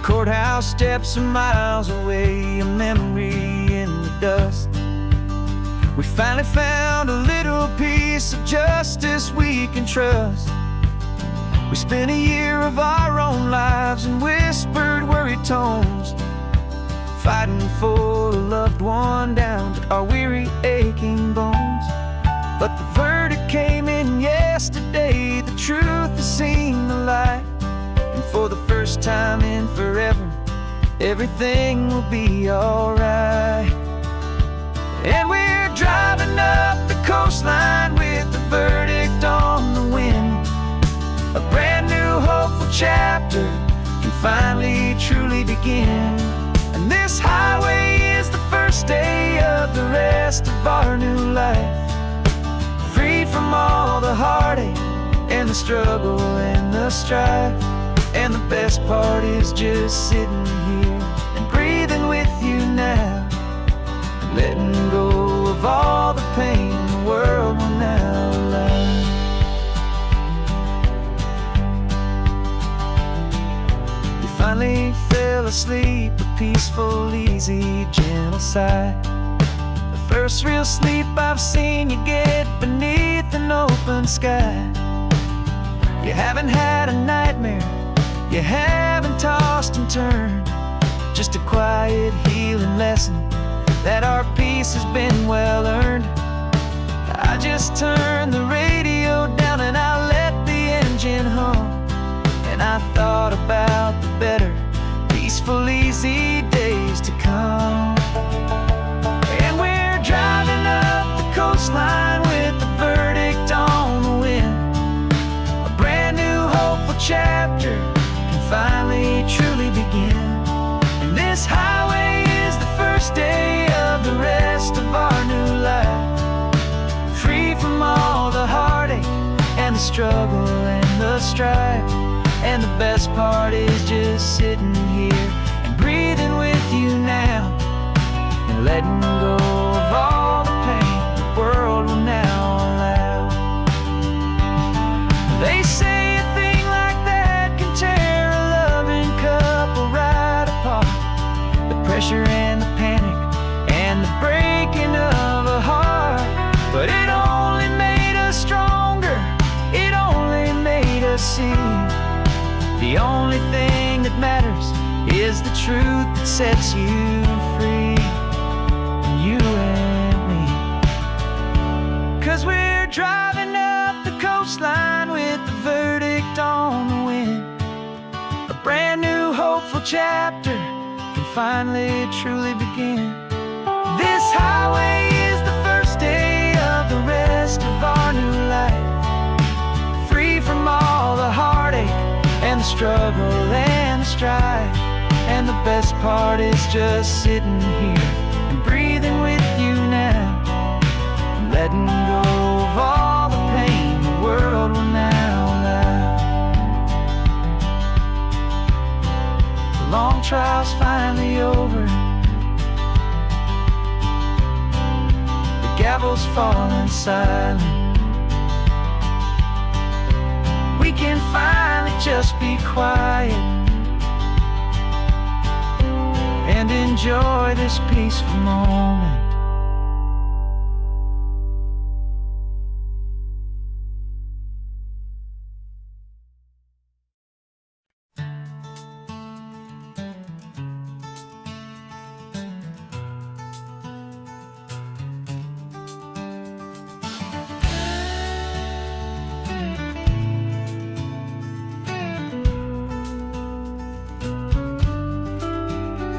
Courthouse steps are miles away, a memory in the dust. We finally found a little piece of justice we can trust. We spent a year of our own lives in whispered, worried tones, fighting for a loved one down to our weary, aching bones. But the verdict came in yesterday, the truth has seen the light. And for the first time in forever, everything will be alright. And we're driving up the coastline with the verdict on the wind. A brand new hopeful chapter can finally truly begin. And this highway is the first day of the rest of our new life. Free from all the heartache and the struggle and the strife. And the best part is just sitting here and breathing with you now, and letting go of all the pain the world will now allow. You finally fell asleep, a peaceful, easy, gentle sigh. The first real sleep I've seen you get beneath an open sky. You haven't had a nightmare, you haven't tossed and turned, just a quiet healing lesson that our peace has been well earned. I just turned the radio down and I let the engine hum, and I thought about the better, peaceful, easy days to come. And we're driving up the coastline with the verdict on the wind. A brand new hopeful chapter can finally truly begin. And this highway is the first day of the rest of our new life. Free from all the heartache and the struggle and the strife. And the best part is just sitting here and breathing with you now, and letting go of all the pain the world will now allow. They say a thing like that can tear a loving couple right apart. The pressure and the panic and the breaking of a heart. But it only made us stronger, it only made us see the only thing that matters is the truth that sets you free, you and me. 'Cause we're driving up the coastline with the verdict on the wind. A brand new hopeful chapter can finally truly begin. This highway is the first day of the rest of our new life. Free from all the heartache and the struggle and the strife. And the best part is just sitting here and breathing with you now, and letting go of all the pain the world will now allow. The long trial's finally over, the gavel's falling silent. We can finally just be quiet and enjoy this peaceful moment.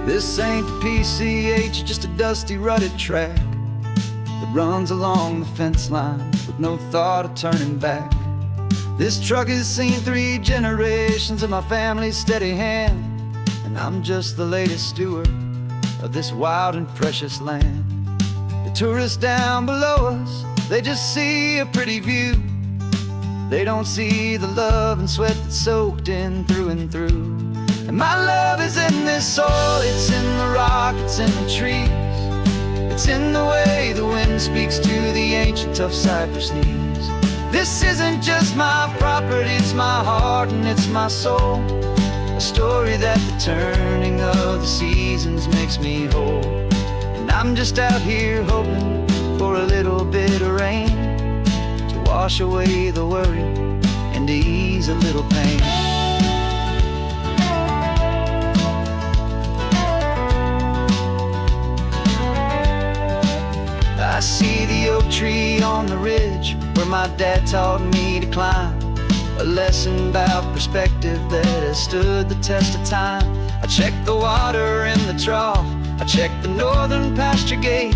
This ain't the PCH, just a dusty, rutted track that runs along the fence line with no thought of turning back. This truck has seen 3 generations of my family's steady hand, and I'm just the latest steward of this wild and precious land. The tourists down below us, they just see a pretty view. They don't see the love and sweat that's soaked in through and through. And my love is in this soil, it's in the rock, it's in the trees. It's in the way the wind speaks to the ancient tough cypress knees. This isn't just my property, it's my heart and it's my soul. A story that the turning of the seasons makes me whole. And I'm just out here hoping for a little bit of rain to wash away the worry and to ease a little pain. I see the oak tree on the ridge where my dad taught me to climb. A lesson about perspective that has stood the test of time. I check the water in the trough, I check the northern pasture gate.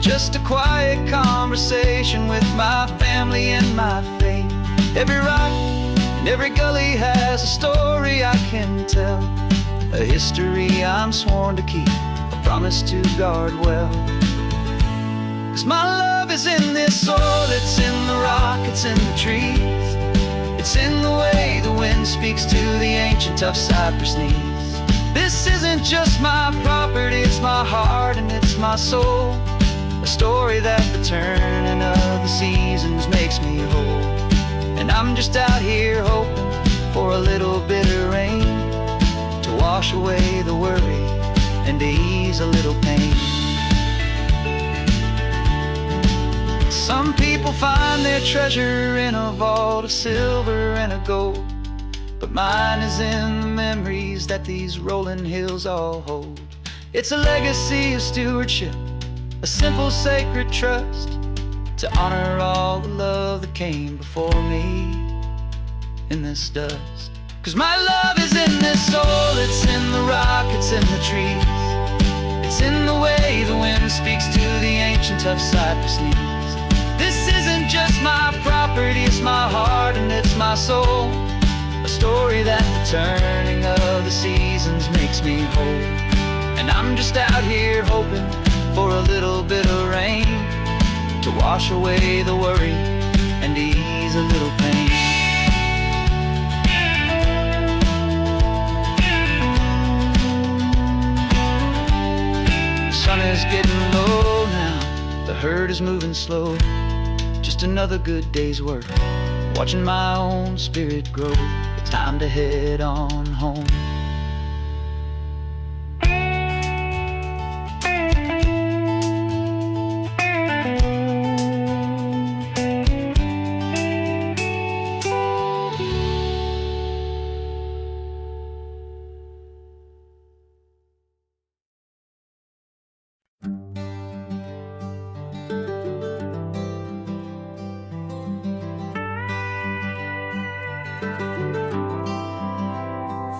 Just a quiet conversation with my family and my faith. Every rock and every gully has a story I can tell, a history I'm sworn to keep, a promise to guard well. 'Cause my love is in this soil, it's in the rock, it's in the trees. It's in the way the wind speaks to the ancient tough cypress knees. This isn't just my property, it's my heart and it's my soul. A story that the turning of the seasons makes me whole. And I'm just out here hoping for a little bit of rain to wash away the worry and to ease a little pain. Some people find their treasure in a vault of silver and a gold, but mine is in the memories that these rolling hills all hold. It's a legacy of stewardship, a simple sacred trust, to honor all the love that came before me in this dust. 'Cause my love is in this soul, it's in the rock, it's in the trees. It's in the way the wind speaks to the ancient tough cypress knees. This isn't just my property, it's my heart and it's my soul. A story that the turning of the seasons makes me whole. And I'm just out here hoping for a little bit of rain to wash away the worry and ease a little pain. The sun is getting low now, the herd is moving slow. Just another good day's work, watching my own spirit grow. It's time to head on home.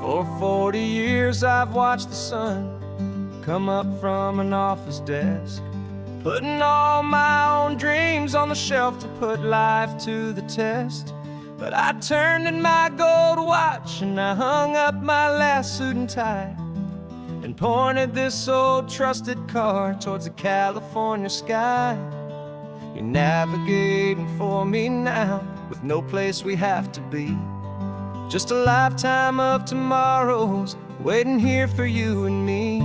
For 40 years I've watched the sun come up from an office desk, putting all my own dreams on the shelf to put life to the test. But I turned in my gold watch and I hung up my last suit and tie and pointed this old trusted car towards the California sky. You're navigating for me now with no place we have to be. Just a lifetime of tomorrows waiting here for you and me.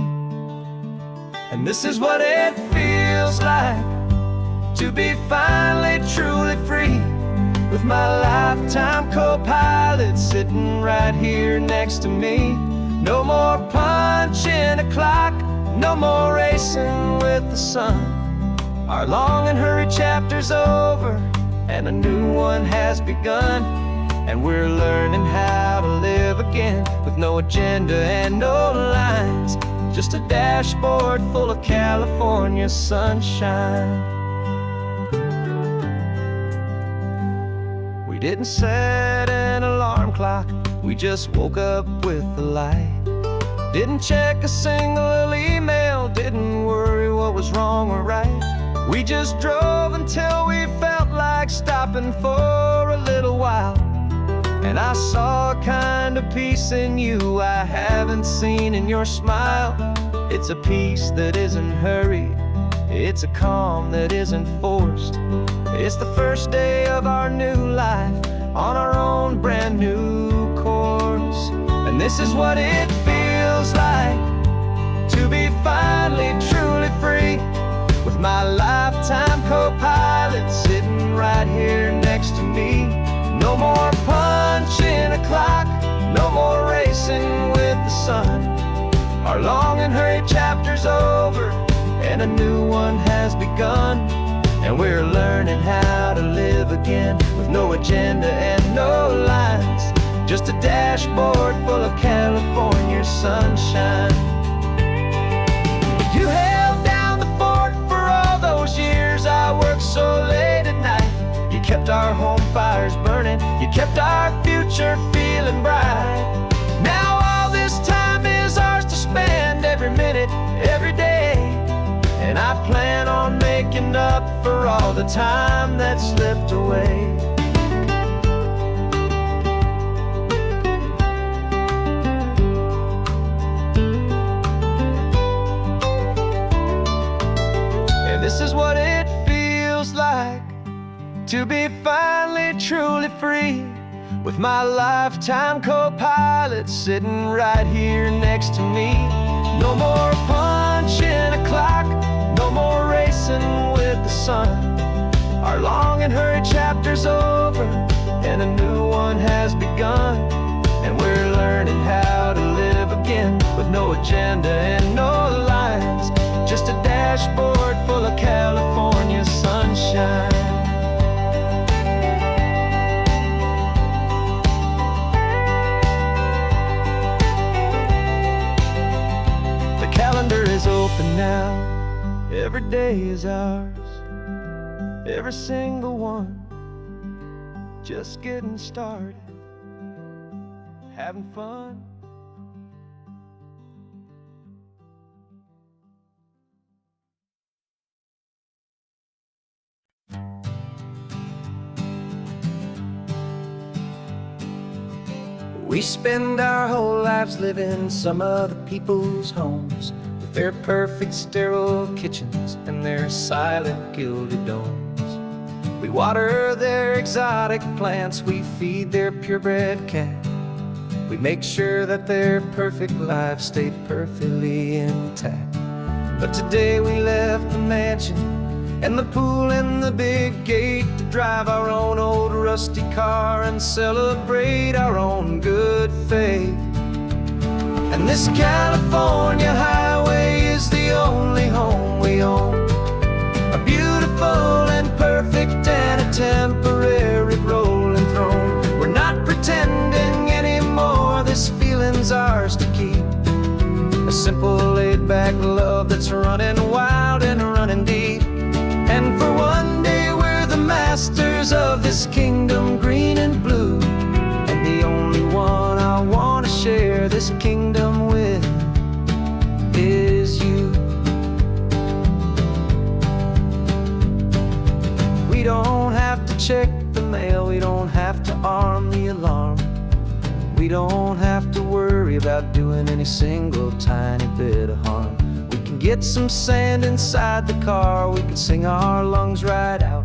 And this is what it feels like to be finally truly free, with my lifetime co-pilot sitting right here next to me. No more punching a clock, no more racing with the sun. Our long and hurried chapter's over and a new one has begun. And we're learning how to live again with no agenda and no lines, just a dashboard full of California sunshine. We didn't set an alarm clock, we just woke up with the light. Didn't check a single email, didn't worry what was wrong or right. We just drove until we felt like stopping for a little while. And I saw a kind of peace in you I haven't seen in your smile. It's a peace that isn't hurried, it's a calm that isn't forced. It's the first day of our new life on our own brand new course. And this is what it feels like to be finally truly free, with my lifetime co-pilot sitting right here next to me. No more punching a clock, no more racing with the sun. Our long and hurried chapter's over and a new one has begun. And we're learning how to live again with no agenda and no lines, just a dashboard full of California sunshine. You held down the fort for all those years I worked so late at night. You kept our home fires burning, you kept our future feeling bright. Now all this time is ours to spend, every minute, every day. And I plan on making up for all the time that slipped away. to be finally truly free, with my lifetime co-pilot sitting right here next to me. No more punching a clock, no more racing with the sun. Our long and hurried chapter's over, and a new one has begun. And we're learning how to live again, with no agenda and no lines, just a dashboard full of California sunshine. The calendar is open now, every day is ours, every single one, just getting started, having fun. We spend our whole lives living some other people's homes, with their perfect sterile kitchens and their silent gilded domes. We water their exotic plants, we feed their purebred cat. We make sure that their perfect lives stay perfectly intact. But today we left the mansion and the pool and the big gate to drive our own old rusty car and celebrate our own good faith. And this California highway is the only home we own, a beautiful and perfect and a temporary rolling throne. We're not pretending anymore, this feeling's ours to keep, a simple laid-back love that's running wild and running deep. And for one day we're the masters of this kingdom green and blue, and the only one I want to share this kingdom with is you. We don't have to check the mail, we don't have to arm the alarm, we don't have to worry about doing any single tiny bit of harm. We can get some sand inside the car, we can sing our lungs right out,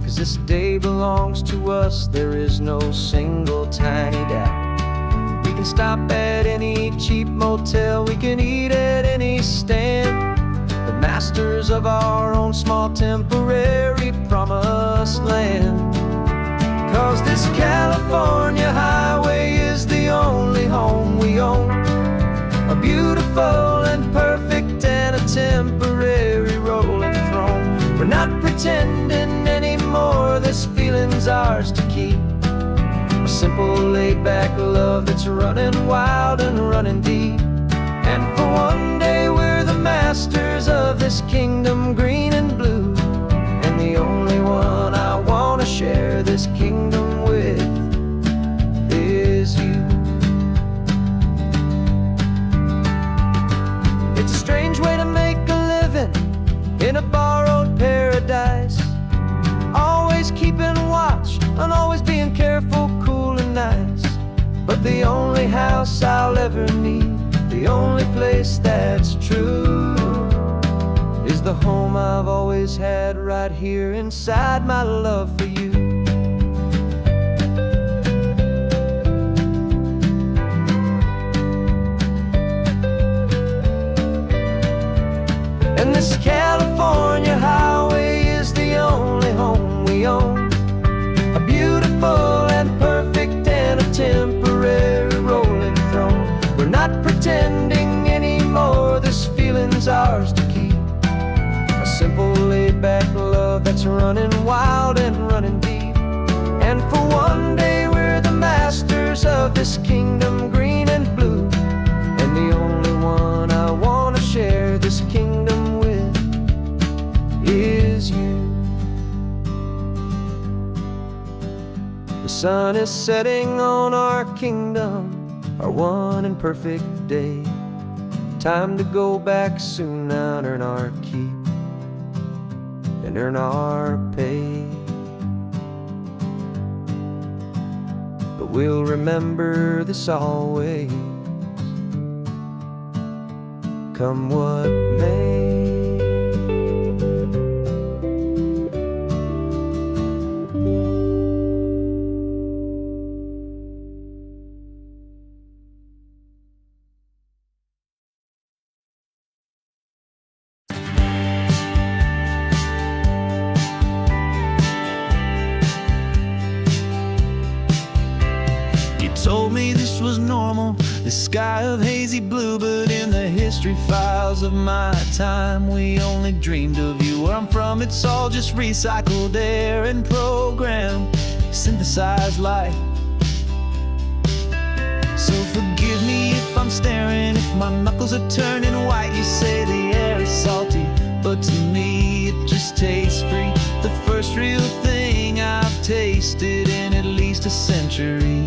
'cause this day belongs to us, there is no single tiny doubt. We can stop at any cheap motel, we can eat at any stand, the masters of our own small temporary promised land. 'Cause this California highway is the only home we own, a beautiful and perfect and a temporary rolling throne. We're not pretending anymore, this feeling's ours to keep, a simple laid-back love that's running wild and running deep. And for one day we're the masters of this kingdom green and blue, and the only one I want to share this kingdom with is you. It's a strange way to make a living in a borrowed paradise, always keeping watch and always being careful, cool and nice. But the only house I'll ever need, the only place that's true, is the home I've always had right here inside my love for you. And this California highway is the only home we own, a beautiful and perfect and a temporary rolling throne. We're not pretending anymore, this feeling's ours to keep, a simple laid-back love that's running wild and running deep. And for one day we're the masters of this kingdom green and blue, and the only one I want to share this kingdom with is you. The sun is setting on our kingdom, our one and perfect day. Time to go back soon now and earn our keep and earn our pay. But we'll remember this always, come what may. This sky of hazy blue, but in the history files of my time, we only dreamed of you. Where I'm from, it's all just recycled air and programmed, synthesized light. So forgive me if I'm staring, if my knuckles are turning white. You say the air is salty, but to me it just tastes free. The first real thing I've tasted in at least a century.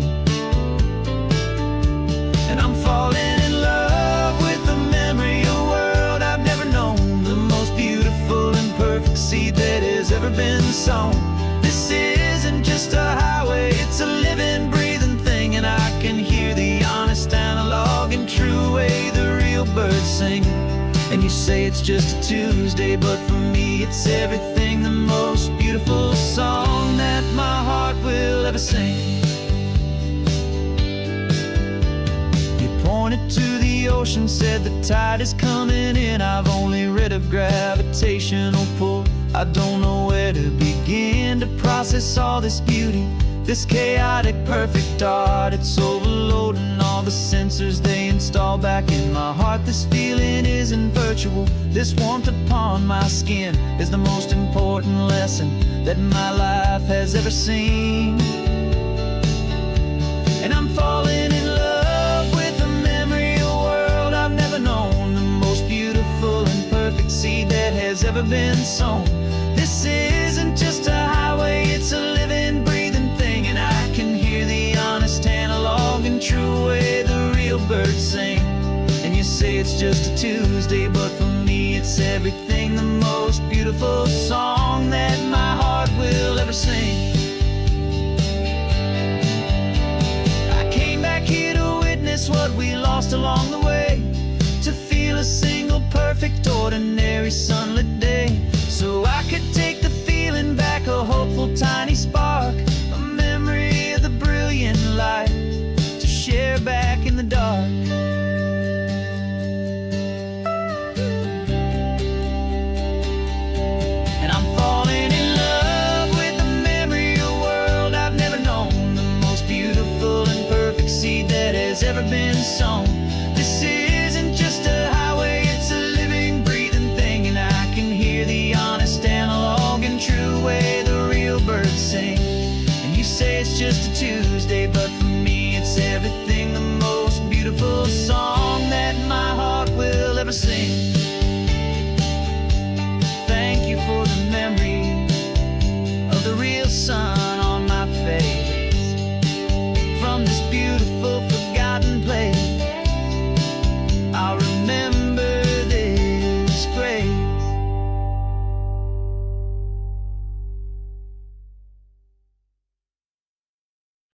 And I'm falling in love with the memory of a world I've never known, the most beautiful and perfect seed that has ever been sown. This isn't just a highway, it's a living, breathing thing, and I can hear the honest, analog, and true way the real birds sing. And you say it's just a Tuesday, but for me it's everything, the most beautiful song that my heart will ever sing. Pointed to the ocean, said the tide is coming in. I've only read of gravitational pull. I don't know where to begin to process all this beauty, this chaotic, perfect art. It's overloading all the sensors they install back in my heart. This feeling isn't virtual. This warmth upon my skin is the most important lesson that my life has ever seen. And I'm falling in love with the memory of a world I've never known, the most beautiful and perfect seed that has ever been sown. This isn't just a highway, it's a living, breathing thing, and I can hear the honest, analog, and true way the real birds sing. And you say it's just a Tuesday, but for me it's everything, the most beautiful song that my heart will ever sing. I came back here to witness what we lost along the way, to feel a single, perfect, ordinary, sunlit day, so I could take the feeling back, a hopeful, tiny spark, a memory of the brilliant light, to share back in the dark. And I'm falling in love with the memory of a world I've never known, the most beautiful and perfect seed that has ever been sown. This isn't just a highway, it's a living, breathing thing, and I can hear the honest, analog, and true way the real birds sing. And you say it's just a Tuesday, but for me it's everything, the most beautiful song that my heart will ever sing.